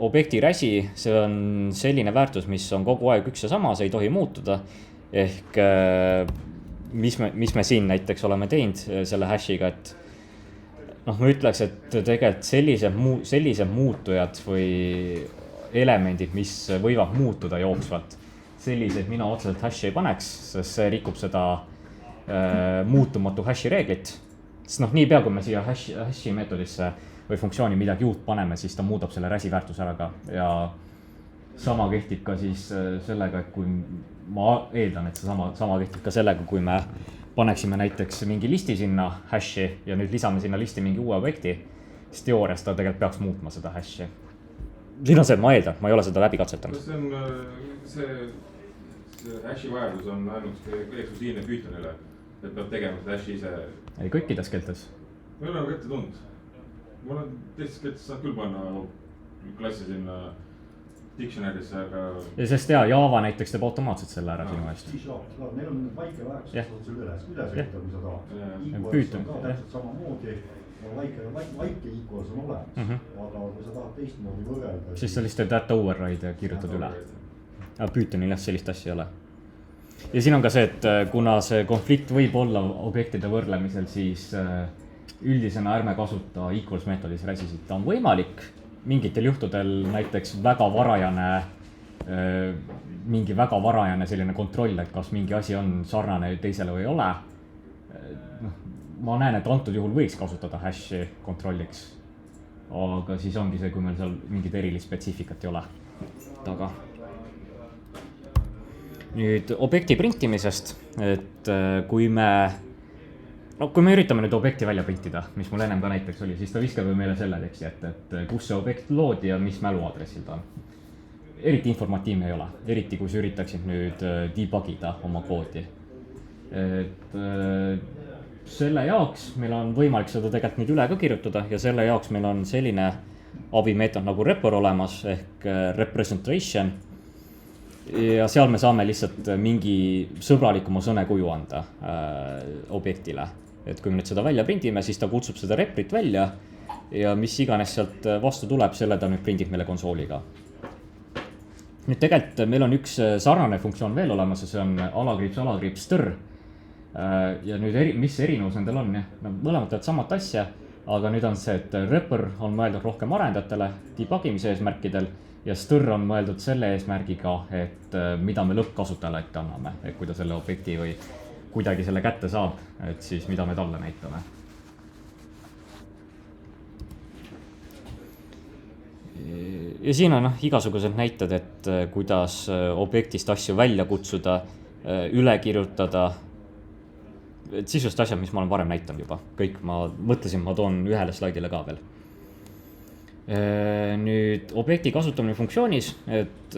objekti räsi, see on selline väärtus, mis on kogu aeg üks ja sama, see ei tohi muutuda. Ehk mis me siin näiteks oleme teinud selle hashiga, et noh, ma ütleks, et tegelikult sellised muutujad või elemendid, mis võivad muutuda jooksvalt, selliseid mina otseselt hashi ei paneks, sest see rikub seda muutumatu hashi reeglit. Sest noh, nii pea, kui me siia hashi meetodisse või funktsiooni midagi uut paneme, siis ta muudab selle räsiväärtuse ära ka. Ja sama kehtib ka siis sellega, et kui ma eeldan, et see sama kehtib ka sellega, kui me paneksime näiteks mingi listi sinna hashi ja nüüd lisame sinna listi mingi uue objekti, siis teoorias ta tegelikult peaks muutma seda hashi. Siin on see, ma eeldan, ma ei ole seda läbi katsetanud. Kas see hashi vajadus on ainult eksklusiivne Pythonile, et peab tegema seda hashi ise? Ei, kõikides keeltes. Ma ei ole ette tundnud. Ma olen teistes keeltes saanud küll panna klassi sinna dictionary'sse, aga... Ja sest Java näiteks teeb automaatselt selle ära sinu eest. Neil on vaike väärtus, sa saad selle üles võtta, kui sa tahad. Equals on ka täpselt samamoodi, vaike equals on olemas, aga kui sa tahad teistmoodi võrrelda... Siis sa lihtsalt teed override ja kirjutad üle. Aga Pythonil sellist asja ei ole. Ja siin on ka see, et kuna see konflikt võib olla objektide võrdlemisel, siis üldisena ärme kasuta equals meetodis räsisid. Ta on võimalik mingitel juhtudel näiteks mingi väga varajane selline kontroll, et kas mingi asi on sarnane teisele või ei ole. ma näen, et antud juhul võiks kasutada hash'i kontrolliks. Aga siis ongi see, kui meil seal mingit erilist spetsiifikat ei ole taga. Nüüd objekti printimisest, et kui me üritame nüüd objekti välja printida, mis mul ennem ka näiteks oli, siis ta viskab ju meile selle teksti ette, et kus see objekt loodi ja mis mäluaadressil ta on. Eriti informatiivne ei ole, eriti kui sa üritaksid nüüd debugida oma koodi. Et selle jaoks meil on võimalik seda tegelikult nüüd üle ka kirjutada ja selle jaoks meil on selline abimeetod nagu repor olemas ehk representation. Ja seal me saame lihtsalt mingi sõbralikuma sõnekuju anda objektile. Et kui me nüüd seda välja prindime, siis ta kutsub seda reprit välja ja mis iganes sealt vastu tuleb, selle ta nüüd prindib meile konsooliga. Nüüd tegelikult meil on üks sarnane funktsioon veel olemas ja see on _str. Ja nüüd mis erinevus nendel on? Mõlemad teevad samat asja, aga nüüd on see, et repor on mõeldud rohkem arendajatele debugimise eesmärkidel ja str on mõeldud selle eesmärgiga, et mida me lõppkasutajale ette anname, et kui ta selle objekti või kuidagi selle kätte saab, et siis mida me talle näitame. Ja siin on igasugused näited, et kuidas objektist asju välja kutsuda, üle kirjutada. Et sisust asjad, mis ma olen varem näitanud juba. Kõik ma mõtlesin, ma toon ühele slaidile ka veel. Nüüd objekti kasutamine funktsioonis, et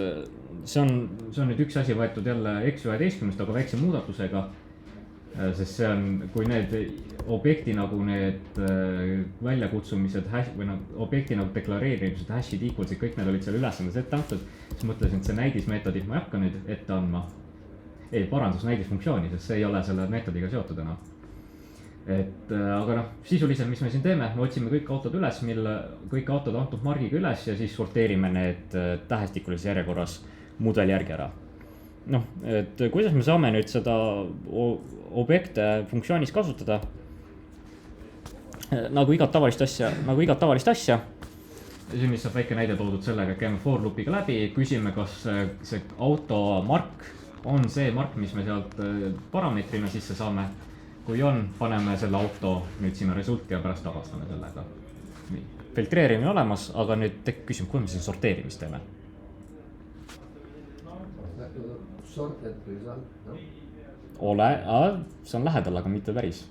see on nüüd üks asi võetud jälle X11, aga väikse muudatusega, sest see on, kui need objekti nagu need väljakutsumised või objekti nagu deklareerimised, hash'id, equals'id, kõik need olid seal ülesandes ette antud, siis mõtlesin, et see näidismeetodit ma ei hakka nüüd ette andma. Ei, parandus näidisfunktsiooni, sest see ei ole selle meetodiga seotud enam. Aga sisuliselt, mis me siin teeme, me otsime kõik autod üles, kõik autod antud margiga üles ja siis sorteerime need tähestikulises järjekorras mudeli järgi ära. Et kuidas me saame nüüd seda objekte funktsioonis kasutada? Nagu igat tavalist asja. Siin mis saab väike näide toodud sellega, et käime for loopiga läbi, küsime, kas see auto mark on see mark, mis me sealt parameetrina sisse saame. Kui on, paneme selle auto nüüd sinna resulti ja pärast tavastame sellega. Filtreerimine olemas, aga nüüd tekib küsimus, kui me siin sorteerimist teeme? See on lähedal, aga mitte päris.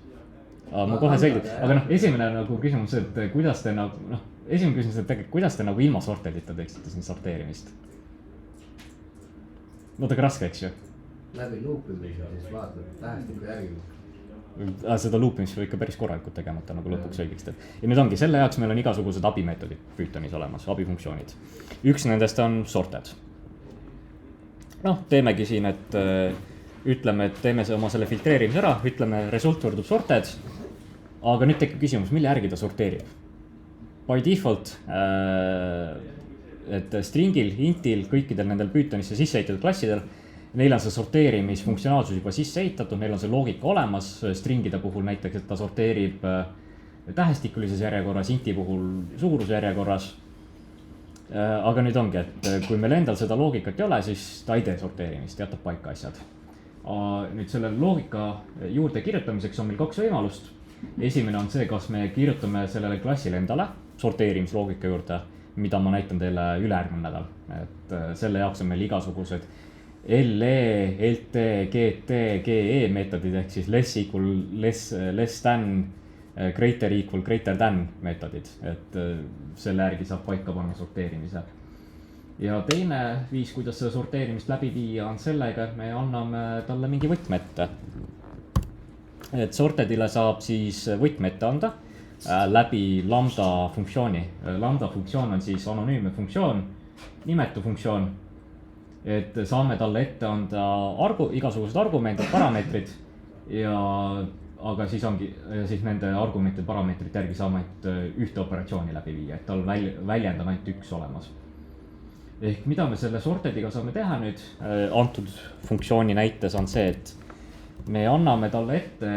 Ma kohe selgitan. Aga esimene küsimus, et kuidas te esimene küsimus, et kuidas te ilma sortedita teeksite siin sorteerimist? Võtake raske, eks ju? Läbi loopimise siis vaatad tähestiku järgi. Seda loopimist või ikka päris korralikult tegemata, nagu lõpuks õigeks teeb. Ja nüüd ongi, selle jaoks meil on igasugused abimeetodid Pythonis olemas, abifunktsioonid. Üks nendest on sorted. Teemegi siin, et ütleme, et teeme oma selle filtreerimise ära, ütleme result võrdub sorted, aga nüüd tekib küsimus, mille järgi ta sorteerib. By default, et stringil, intil, kõikidel nendel Pythonisse sisse ehitatud klassidel, neil on see sorteerimisfunktsionaalsus juba sisse ehitatud, neil on see loogika olemas, stringide puhul näiteks, et ta sorteerib tähestikulises järjekorras, inti puhul suuruse järjekorras. Aga nüüd ongi, et kui meil endal seda loogikat ei ole, siis ta ei tee sorteerimist, jätab paika asjad. Nüüd selle loogika juurde kirjutamiseks on meil kaks võimalust. Esimene on see, kas me kirjutame sellele klassile endale sorteerimisloogika juurde, mida ma näitan teile ülejärgmine nädal. Et selle jaoks on meil igasugused LE, LT, GT, GE meetodid ehk siis less equal, less than, greater equal, greater than meetodid. Et selle järgi saab paika panna sorteerimise. Ja teine viis, kuidas seda sorteerimist läbi viia, on sellega, et me anname talle mingi võtme ette. Et sortedile saab siis võtme ette anda läbi lambda funktsiooni. Lambda funktsioon on siis anonüümne funktsioon, nimetu funktsioon. Et saame talle ette anda igasugused argumendid, parameetrid aga siis ongi, siis nende argumentide parameetrite järgi saame ühte operatsiooni läbi viia, et tal väljend on ainult üks olemas. Ehk mida me selle sortediga saame teha nüüd, antud funktsiooni näites on see, et me anname talle ette,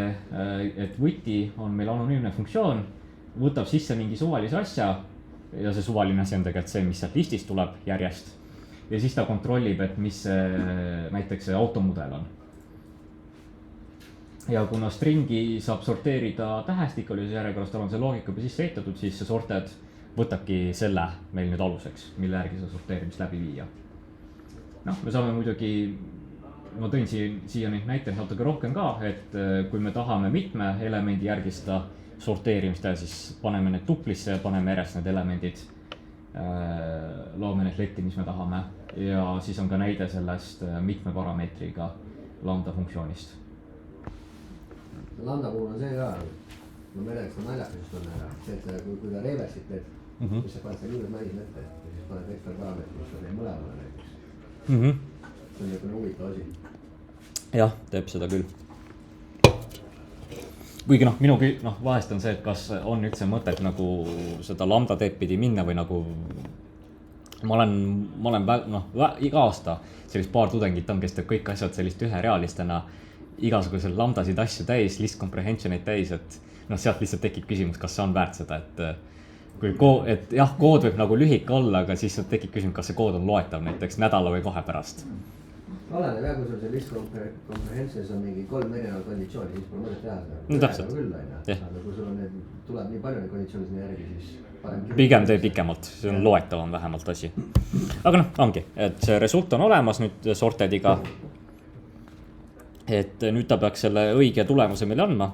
et võti on meil anonüümne funktsioon, võtab sisse mingi suvalise asja ja see suvaline asi on tegelikult see, mis sealt listist tuleb järjest. Ja siis ta kontrollib, et mis näiteks see automudel on. ja kuna stringi saab sorteerida tähestikulises järjekorras, tal on see loogika juba sisse ehitatud, siis see sorted võtabki selle meil nüüd aluseks, mille järgi seda sorteerimist läbi viia. Noh, me saame muidugi, ma tõin siia neid näiteid natuke rohkem ka, et kui me tahame mitme elemendi järgi seda sorteerimist teha, siis paneme need tuplisse ja paneme järjest need elemendid, loome need letti, mis me tahame. Ja siis on ka näide sellest mitme parameetriga lambda funktsioonist. Lambda puhul on see ka, ma meelega seda naljakast on ära, see, et kui ta reversit teed, mis sa paned seal juures märgin ette ja siis paned ekstra parameetri, mis sa teed mõlemale näiteks. See on niisugune huvitav asi. Jah, teeb seda küll. Kuigi minugi vahest on see, et kas on üldse mõtet nagu seda lambda teed pidi minna või nagu ma olen iga aasta sellist paar tudengit on, kes teeb kõik asjad sellist üherealistena, igasugusel lambdasid asju täis, list comprehension'id täis, et sealt lihtsalt tekib küsimus, kas see on väärt seda, et kui kood võib nagu lühike olla, aga siis tekib küsimus, kas see kood on loetav näiteks nädala või 2 pärast. Oleneb jah, kui sul see list comprehension'is on mingi 3 erinevat konditsiooni, siis pole mõtet teha seda. No täpselt. Aga kui sul on tuleb nii palju neid konditsioone sinna järgi, siis pigem tee pikemalt, see on loetavam vähemalt asi. Aga ongi, et see result on olemas nüüd sortediga. Et nüüd ta peaks selle õige tulemuse meile andma.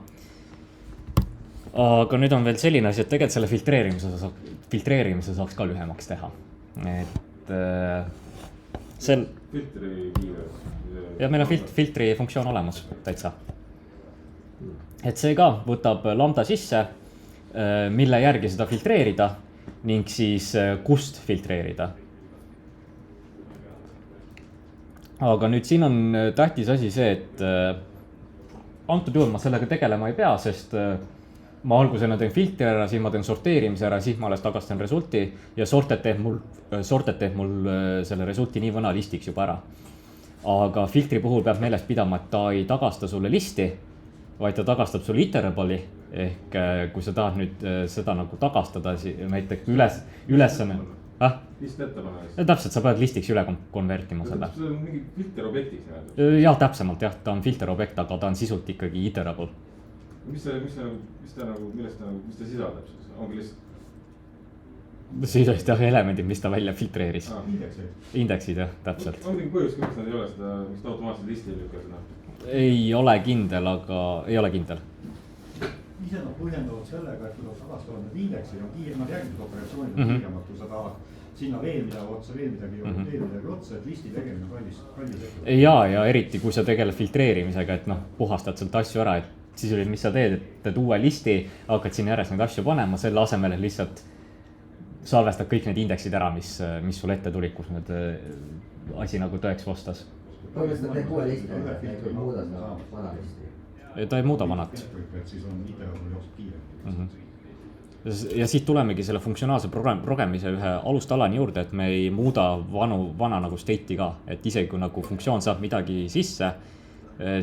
Aga nüüd on veel selline asi, et tegelikult selle filtreerimise saaks ka lühemaks teha. Et filtri kiire. Ja meil on filtri funktsioon olemas täitsa. Et see ka võtab lambda sisse, mille järgi seda filtreerida ning siis kust filtreerida. Aga nüüd siin on tähtis asi see, et antud juhul ma sellega tegelema ei pea, sest ma algusena teen filtri ära, siis ma teen sorteerimise ära, siis ma alles tagastan resulti ja sorted teeb mul selle resulti nii vana listiks juba ära. Aga filtri puhul peab meeles pidama, et ta ei tagasta sulle listi, vaid ta tagastab sulle iterable'i ehk kui sa tahad nüüd seda nagu tagastada, näiteks ülesanne. List ette panema. Täpselt, sa pead listiks üle konvertima selle. See on mingi filterobjektiks näed? Jah, täpsemalt jah, ta on filterobjekt, aga ta on sisult ikkagi iterable. Mis ta sisaldab siis? Ongi lihtsalt? Siis elemendid, mis ta välja filtreeris. Indeksid jah, täpselt. On mingi põhjus, miks nad ei ole seda, miks ta automaatselt listi ei lükka seda? Ei ole kindel, aga ei ole kindel. Ise nad põhjendavad sellega, et kui nad tagastavad need indeksid, on kiiremad järgmised operatsioonid kiiremad, kui sa tahad sinna veel midagi otsa, et listi tegemine kallis. Ja eriti, kui sa tegeled filtreerimisega, et puhastad sealt asju ära, et siis oli, mis sa teed, et teed uue listi, hakkad sinna järjest neid asju panema, selle asemel, et lihtsalt salvestad kõik need indeksid ära, mis sul ette tulid, kus need asi nagu tõeks vastas. Põhjustab teeb uue listi, ei muuda seda vana listi. Ta ei muuda vanat. Ja siit tulemegi selle funktsionaalse programmise ühe alustalani juurde, et me ei muuda vana nagu state'i ka, et isegi kui nagu funktsioon saab midagi sisse,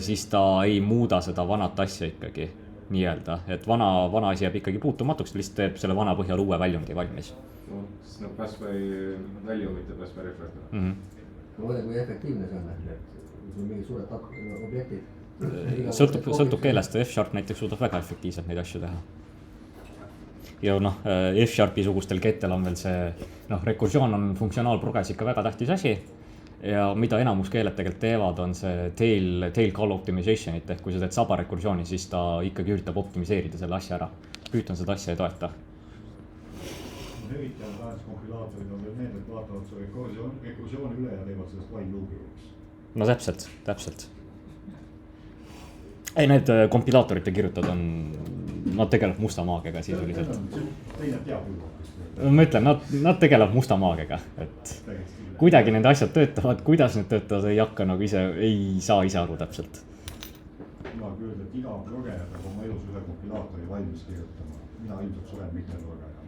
siis ta ei muuda seda vanat asja ikkagi nii-öelda, et vana asi jääb ikkagi puutumatuks, lihtsalt teeb selle vana põhjal uue väljundi valmis. Siis pass-by väljumit ja pass-by refractor. Ma mõtlen, kui efektiivne see on, et sul mingi suured objektid. Sõltub keelest, F-Sharp näiteks suudab väga efektiivselt neid asju teha. Ja F-Sharpi sugustel kettel on veel see, rekursioon on funktsionaalprogres ikka väga tähtis asi. Ja mida enamus keeled tegelikult teevad, on see tail call optimization'it, ehk kui sa teed saba rekursiooni, siis ta ikkagi üritab optimiseerida selle asja ära. Python seda asja ei toeta. Eriti on tahes kompilaatorid on veel need, et vaatavad su rekursiooni üle ja teevad sellest while loop'i. No täpselt. Ei, need kompilaatorite kirjutad on, nad tegelevad musta maagiaga sisuliselt. Teine teab juba. Ma ütlen, nad tegelevad musta maagiaga, et kuidagi nende asjad töötavad, kuidas need töötavad, ei hakka nagu ei saa ise aru täpselt. Ma küll, et iga progeja peab oma elus ühe kompilaatori valmis kirjutama. Mina ilmselt suren mitte progejana.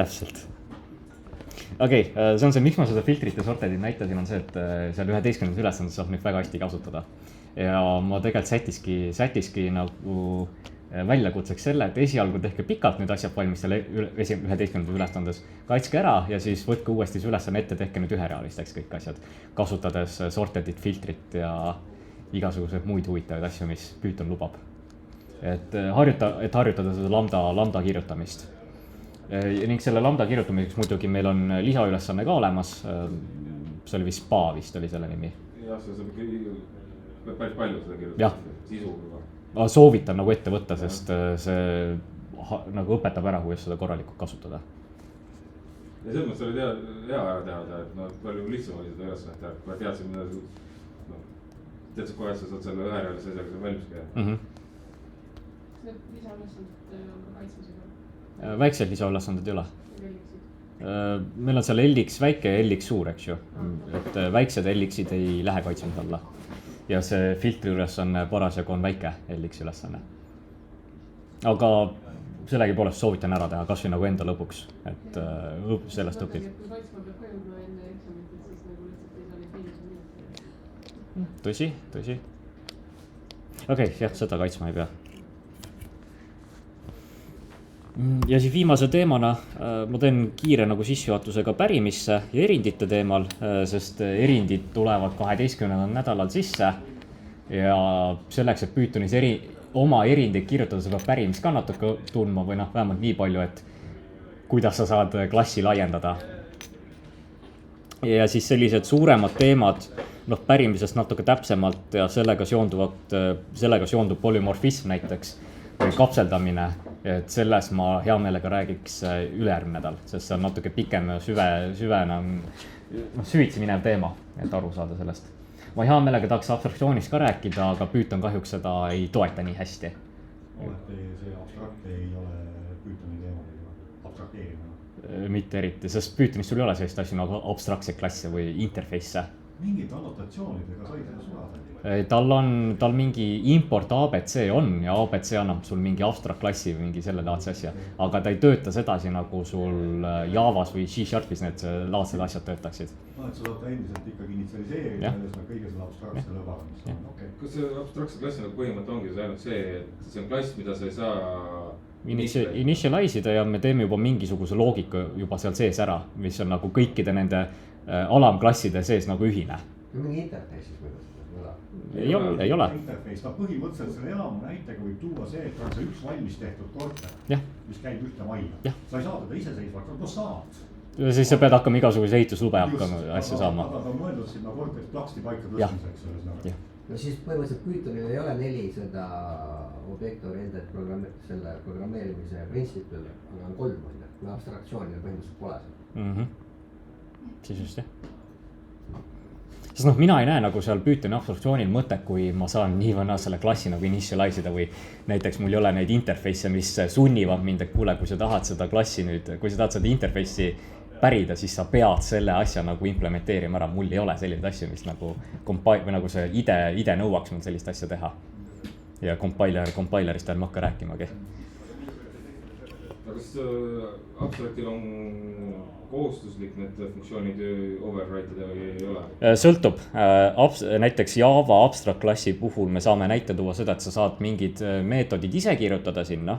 Täpselt. Okei, see on see, miks ma seda filtrite sortedid näitasin, on see, et seal 11. ülesandes saab neid väga hästi kasutada. Ja ma tegelikult sätiski nagu väljakutseks selle, et esialgu tehke pikalt need asjad valmis selle 11. ülesandes. Kaitske ära ja siis võtke uuesti see ülesanne ette, tehke nüüd üherealisteks kõik asjad, kasutades sortedit, filtrit igasuguseid muid huvitavaid asju, mis Python lubab. Et harjutada seda lambda kirjutamist. Ning selle lambda kirjutamiseks muidugi meil on lisaülesanne ka olemas. See oli vist SPA vist oli selle nimi. Jah, see saab päris palju seda kirjutada. Sisuga. Ma soovitan nagu ette võtta, sest see nagu õpetab ära, kuidas seda korralikult kasutada. Ja selles mõttes oli hea ära teada, et palju lihtsam oli seda ülesannet teha, kui teadsid, mida teadsid kohe, et sa saad selle üherealise asjaga seal valmis käia. Need lisaülesanded on ka kaitsmisega? Väiksed lisaülesanded ei ole. Meil on seal LX väike ja LX suur, eks ju. Et väiksed LX-id ei lähe kaitsmise alla. Ja see filtri ülesanne parasjagu on väike LX ülesanne. Aga sellegi poolest soovitan ära teha, kas või nagu enda lõpuks, et sellest õpid. Kui kaitsma peab hajuma enne eksamit, et siis nagu lihtsalt ei saa neid miinus on. Tõsi. Okei, jah, seda kaitsma ei pea. Ja siis viimase teemana ma teen kiire nagu sissejuhatusega pärimisse ja erindite teemal, sest erindid tulevad 12. nädalal sisse ja selleks, et Pythonis oma erindeid kirjutada, sa peab pärimist ka natuke tundma või vähemalt nii palju, et kuidas sa saad klassi laiendada. Ja siis sellised suuremad teemad, pärimisest natuke täpsemalt ja sellega seondub polümorfism näiteks või kapseldamine, et selles ma hea meelega räägiks ülejärgmine nädal, sest see on natuke pikem ja süvitsi minev teema, et aru saada sellest. Ma hea meelega tahaks abstraktsioonist ka rääkida, aga Python kahjuks seda ei toeta nii hästi. See abstrakt ei ole Pythoni teema, abstrakteerimine? Mitte eriti, sest Pythonis sul ei ole sellist asju nagu abstraktseid klasse või interface'e. Mingite annotatsioonidega said enne sulada? Tal mingi import ABC on ja ABC annab sul mingi abstract klassi või mingi selle laadse asja. Aga ta ei tööta sedasi nagu sul Javas või C-Sharpis need laadsed asjad töötaksid. Et sa saad endiselt ikkagi initsialiseerida kõige selle abstraktse lõbara, mis on okei. Kas see abstraktse klassi põhimõte ongi see ainult see, et see on klass, mida sa ei saa initialize'ida ja me teeme juba mingisuguse loogika juba seal sees ära, mis on nagu kõikide nende alamklasside sees nagu ühine. Mingi interface'is võivad seda? Ei ole. Interface, põhimõtteliselt selle enam näitega võib tuua see, et on see üks valmis tehtud korter, mis käib ühte majja. Sa ei saa teda iseseisvalt, saad. Siis sa pead hakkama igasuguse ehituslube hakkama asja saama. Aga ta on mõeldud sinna korterit plaksti paika tõstmiseks. No siis põhimõtteliselt Pythonil ei ole 4 seda objektoriented selle programmeerimise printsipil, aga on 3 on ja abstraktsioonil põhimõtteliselt pole seda. Siis just jah. Sest mina ei näe nagu seal Pythoni abstraktsioonil mõtet, kui ma saan nii vana selle klassi nagu initialize'ida või näiteks mul ei ole neid interface'e, mis sunnivad mind, et kuule, kui sa tahad seda klassi nüüd, kui sa tahad seda interface'i pärida, siis sa pead selle asja nagu implementeerima ära. Mul ei ole selliseid asju, mis nagu või nagu see ide nõuaks mul sellist asja teha. Ja compilerist ärme hakka rääkimagi. Aga kas abstraktil on kohustuslik need funktsioonid overwrite'ida või ei ole? Sõltub. Näiteks Java abstract klassi puhul me saame näite tuua seda, et sa saad mingid meetodid ise kirjutada sinna.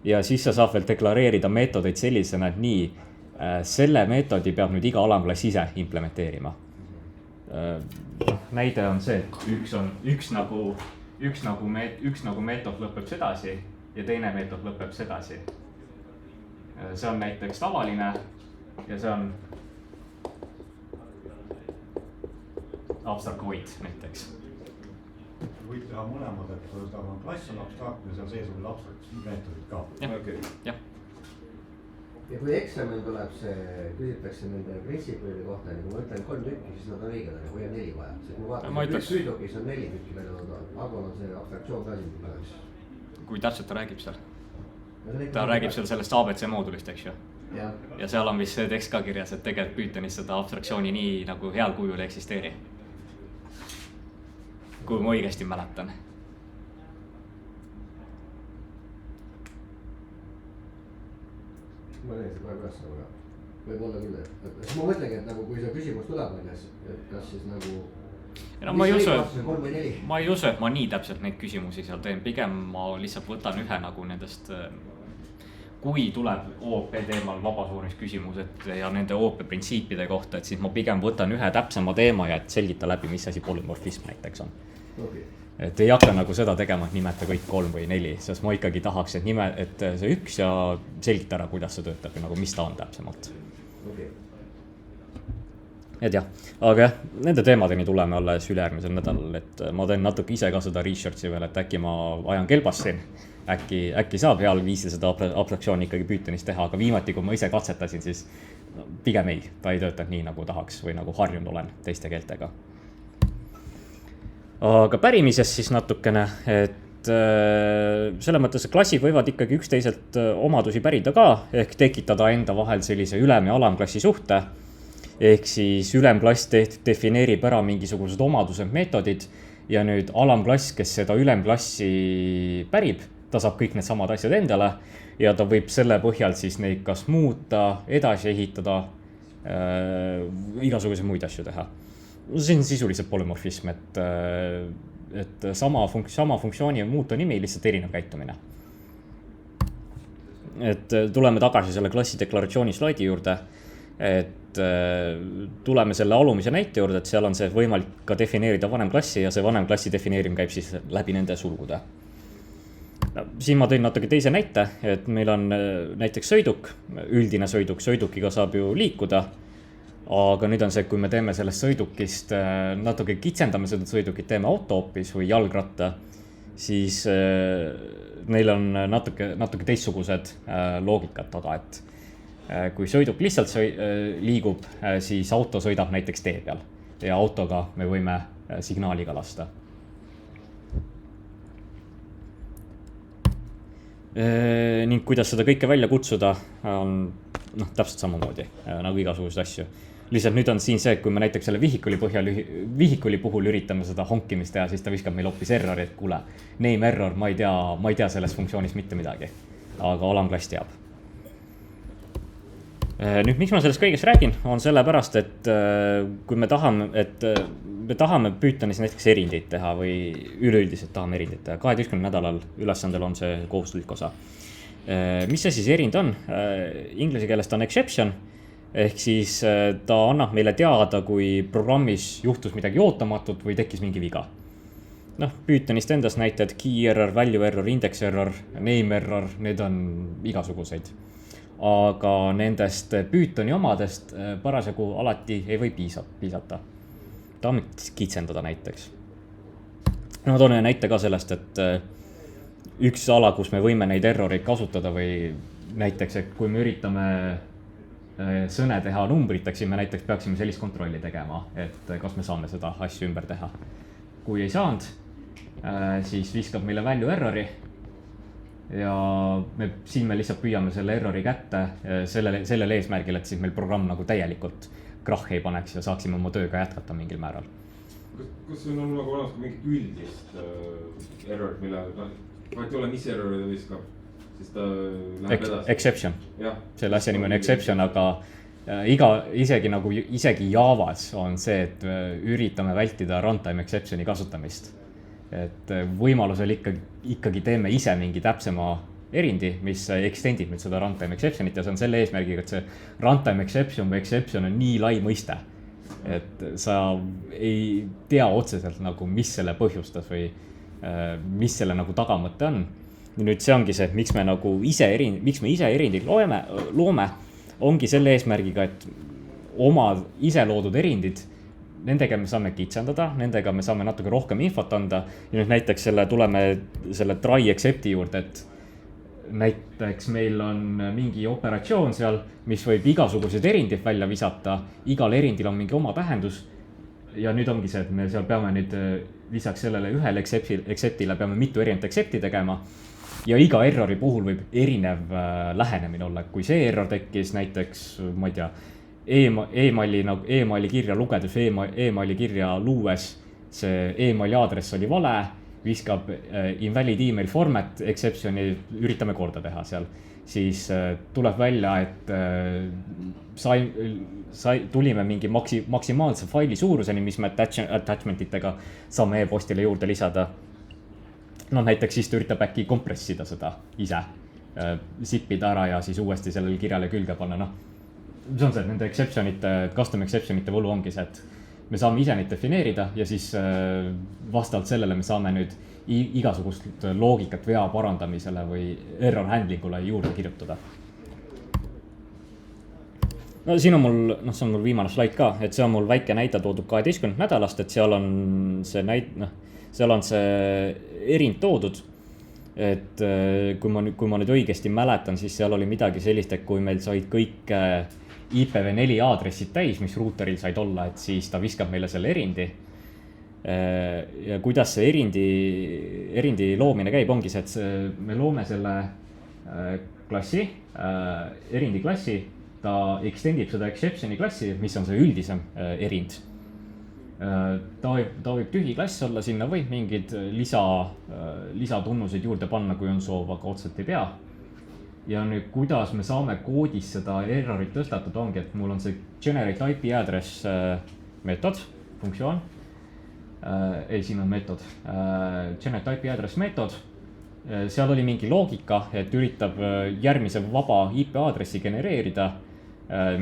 Ja siis sa saad veel deklareerida meetodeid sellisena, et nii, selle meetodi peab nüüd iga alamklass ise implementeerima. Näide on see, et üks nagu meetod lõpeb sedasi ja teine meetod lõpeb sedasi. See on näiteks tavaline ja see on abstract void näiteks. Võid teha mõlemad, et klass on abstraktne ja seal sees on abstrakt meetodid ka. Jah. Ja kui eksamil tuleb see, küsitakse nende printsipide kohta, kui ma ütlen 3 tükki, siis nad on õiged, või on 4 vaja. Sest ma vaatan, Pythokis on 4 tükki välja toodud, aga on see abstraktsioon ka siin tuleks. Kui täpselt ta räägib seal? Ta räägib seal sellest ABC moodulist, eks ju. Ja seal on vist see tekst ka kirjas, et tegelikult Pythonis seda abstraktsiooni nii nagu heal kujul ei eksisteeri. Kui ma õigesti mäletan. Ma näen seda praegu üles, aga võib olla küll, et ma mõtlengi, et nagu kui see küsimus tuleb, et kas siis nagu ma ei usu, et ma nii täpselt neid küsimusi seal teen, pigem ma lihtsalt võtan ühe nagu nendest, kui tuleb OOP teemal vabasuunis küsimused ja nende OOP printsiipide kohta, et siis ma pigem võtan ühe täpsema teema ja et selgita läbi, mis asi polümorfism näiteks on. okei. et ei hakka nagu seda tegema, et nimeta kõik 3 või 4, sest ma ikkagi tahaks, et see 1 ja selgita ära, kuidas see töötab ja nagu mis ta on täpsemalt. okei. et jah, aga jah, nende teemadeni tuleme alles ülejärgmisel nädalal, et ma teen natuke ise ka seda research'i veel, et äkki ma ajan kelbast siin. Äkki saab heal viisil seda abstraktsiooni ikkagi Pythonis teha, aga viimati, kui ma ise katsetasin, siis pigem ei, ta ei töötanud nii, nagu tahaks või nagu harjunud olen teiste keeltega. Aga pärimisest siis natukene, et selle mõttes klassid võivad ikkagi üksteiselt omadusi pärida ka, ehk tekitada enda vahel sellise ülem- ja alamklassi suhte. Ehk siis ülemklass defineerib ära mingisugused omadused, meetodid ja nüüd alamklass, kes seda ülemklassi pärib, ta saab kõik need samad asjad endale ja ta võib selle põhjal siis neid kas muuta, edasi ehitada, igasuguseid muid asju teha. See on sisuliselt polümorfism, et sama funktsiooni muuta nimi, lihtsalt erinev käitumine. Et tuleme tagasi selle klassi deklaratsiooni slaidi juurde, et tuleme selle alumise näite juurde, et seal on see võimalik ka defineerida vanem klassi ja see vanem klassi defineerimine käib siis läbi nende sulgude. No, siin ma tõin natuke teise näite, et meil on näiteks sõiduk, üldine sõiduk, sõidukiga saab ju liikuda, aga nüüd on see, kui me teeme sellest sõidukist, natuke kitsendame seda sõidukit, teeme auto hoopis või jalgratta, siis neil on natuke teistsugused loogikad taga, et kui sõiduk lihtsalt liigub, siis auto sõidab näiteks tee peal ja autoga me võime signaaliga lasta. Ning kuidas seda kõike välja kutsuda on täpselt samamoodi nagu igasuguseid asju. Lihtsalt nüüd on siin see, et kui me näiteks selle vihikuli puhul üritame seda honkimist teha, siis ta viskab meil hoopis errori, et kuule, name error, ma ei tea sellest funktsioonist mitte midagi, aga alamklass teab. Nüüd, miks ma sellest kõigest räägin, on sellepärast, et kui me tahame Pythonis näiteks erindit teha või üleüldiselt tahame erindit teha, 12 nädalal ülesandel on see kohustuslik osa. Mis see siis erind on? Inglise keeles ta on exception, ehk siis ta annab meile teada, kui programmis juhtus midagi ootamatut või tekkis mingi viga. Pythonist endast näited, key error, value error, index error, name error, need on igasuguseid. Aga nendest Pythoni omadest parasjagu alati ei või piisata. Tahame kitsendada näiteks. Ma toon ühe näite ka sellest, et üks ala, kus me võime neid erroreid kasutada või näiteks, et kui me üritame sõne teha numbriteks, siis me näiteks peaksime sellist kontrolli tegema, et kas me saame seda asju ümber teha. Kui ei saanud, siis viskab meile value errori. Ja siin me lihtsalt püüame selle errori kätte sellele eesmärgil, et siis meil programm nagu täielikult krahhi ei paneks ja saaksime oma tööga jätkata mingil määral. Kas on nagu olemas ka mingit üldist errorit, mille vahet ei ole, mis errori ta viskab, siis ta läheb edasi? Exception. Selle asja nimi on exception, aga isegi Javas on see, et üritame vältida runtime exceptioni kasutamist. Et võimalusel ikkagi teeme ise mingi täpsema erindi, mis extendib nüüd seda runtime exceptionit ja see on selle eesmärgiga, et see runtime exception või exception on nii lai mõiste, et sa ei tea otseselt nagu, mis selle põhjustas või mis selle nagu tagamõte on. Nüüd see ongi see, miks me ise erindid loome, ongi selle eesmärgiga, et oma ise loodud erindid, nendega me saame kitsendada, nendega me saame natuke rohkem infot anda ja nüüd näiteks tuleme selle try except'i juurde, et näiteks meil on mingi operatsioon seal, mis võib igasugused erindid välja visata, igal erindil on mingi oma tähendus ja nüüd ongi see, et me seal peame nüüd lisaks sellele ühele except'ile peame mitu erinevat except'i tegema ja iga errori puhul võib erinev lähenemine olla, kui see error tekkis näiteks, ma ei tea, emaili kirja lugedes, emaili kirja luues, see emaili aadress oli vale, viskab invalid email format exceptioni, üritame korda teha seal. Siis tuleb välja, et tulime mingi maksimaalse faili suuruseni, mis me attachmentitega saame e-postile juurde lisada. Näiteks siis ta üritab äkki kompressida seda ise, zippida ära ja siis uuesti sellele kirjale külge panna. See on see, et nende custom exceptionite võlu ongi see, et me saame ise neid defineerida ja siis vastavalt sellele me saame nüüd igasugust loogikat vea parandamisele või error handling ule juurde kirjutada. No siin on mul, see on mul viimane slaid ka, et see on mul väike näide toodud 12 nädalast, et seal on see erind toodud. Et kui ma nüüd õigesti mäletan, siis seal oli midagi sellist, et kui meil said kõik IPv4 aadressid täis, mis ruuteril said olla, et siis ta viskab meile selle erindi. Ja kuidas see erindi loomine käib, ongi see, et me loome selle klassi, erindi klassi, ta extendib seda exception'i klassi, mis on see üldisem erind. Ta võib tühi klass olla, sinna võib mingid lisatunnuseid juurde panna, kui on soov, aga otseselt ei pea. Ja nüüd, kuidas me saame koodis seda errorit tõstatada, ongi, et mul on see generate IP address meetod, funktsioon. Siin on meetod. Generate IP address meetod. Seal oli mingi loogika, et üritab järgmise vaba IP aadressi genereerida,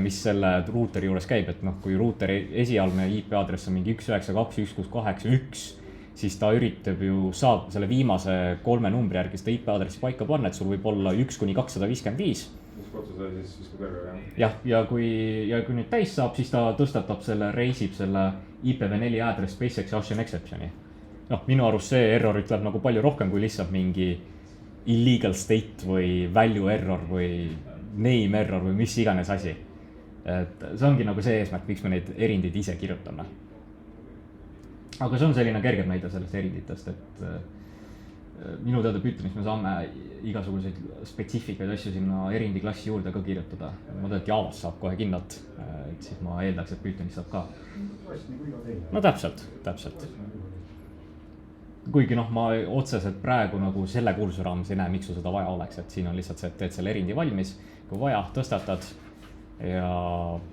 mis selle ruuteri juures käib, et kui ruuteri esialgne IP aadress on mingi 192.168.1, siis ta üritab ju saab selle viimase 3 numbri järgi seda IP aadressi paika panna, et sul võib olla 1-255. Mis otsuse siis viskab error, jah? Ja kui nüüd täis saab, siis ta tõstatab reisib selle IPv4 address space exception'i. Minu arust see error ütleb nagu palju rohkem kui lihtsalt mingi illegal state või value error või name error või mis iganes asi. Et see ongi nagu see eesmärk, miks me neid erindid ise kirjutame. Aga see on selline kergem näide sellest erinditest, et minu teada Pythonis me saame igasuguseid spetsiifikaid asju sinna erindi klassi juurde ka kirjutada. Ma tean, et Javas saab kohe kindlalt, et siis ma eeldaks, et Pythonis saab ka. No täpselt. Kuigi ma otseselt praegu nagu selle kursuse raames ei näe, miks sul seda vaja oleks, et siin on lihtsalt see, et teed selle erindi valmis, kui vaja, tõstatad ja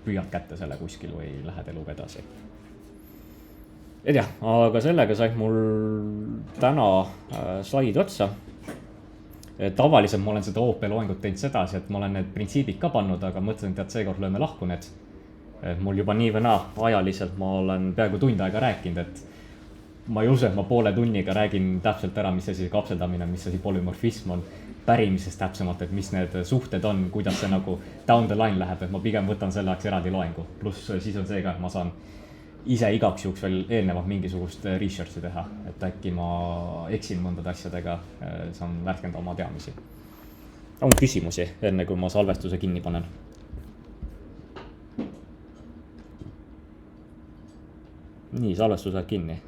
püüad kätte selle kuskil või lähed eluga edasi. Et jah, aga sellega sai mul täna slaid otsa. Tavaliselt ma olen seda OP loengut teinud sedasi, et ma olen need printsiibid ka pannud, aga mõtlesin, et seekord lööme lahku need. Mul juba nii või naa ajaliselt ma olen peaaegu tund aega rääkinud, et ma ei usu, et ma poole tunniga räägin täpselt ära, mis asi kapseldamine, mis asi polümorfism on, pärimisest täpsemalt, et mis need suhted on, kuidas see nagu down the line läheb, et ma pigem võtan selle ajaks eraldi loengu. Pluss siis on see ka, et ma saan ise igaks juhuks veel eelnevalt mingisugust research'i teha, et äkki ma eksin mõndade asjadega, saan värskenda oma teadmisi. On küsimusi, enne kui ma salvestuse kinni panen? Nii, salvestus läheb kinni.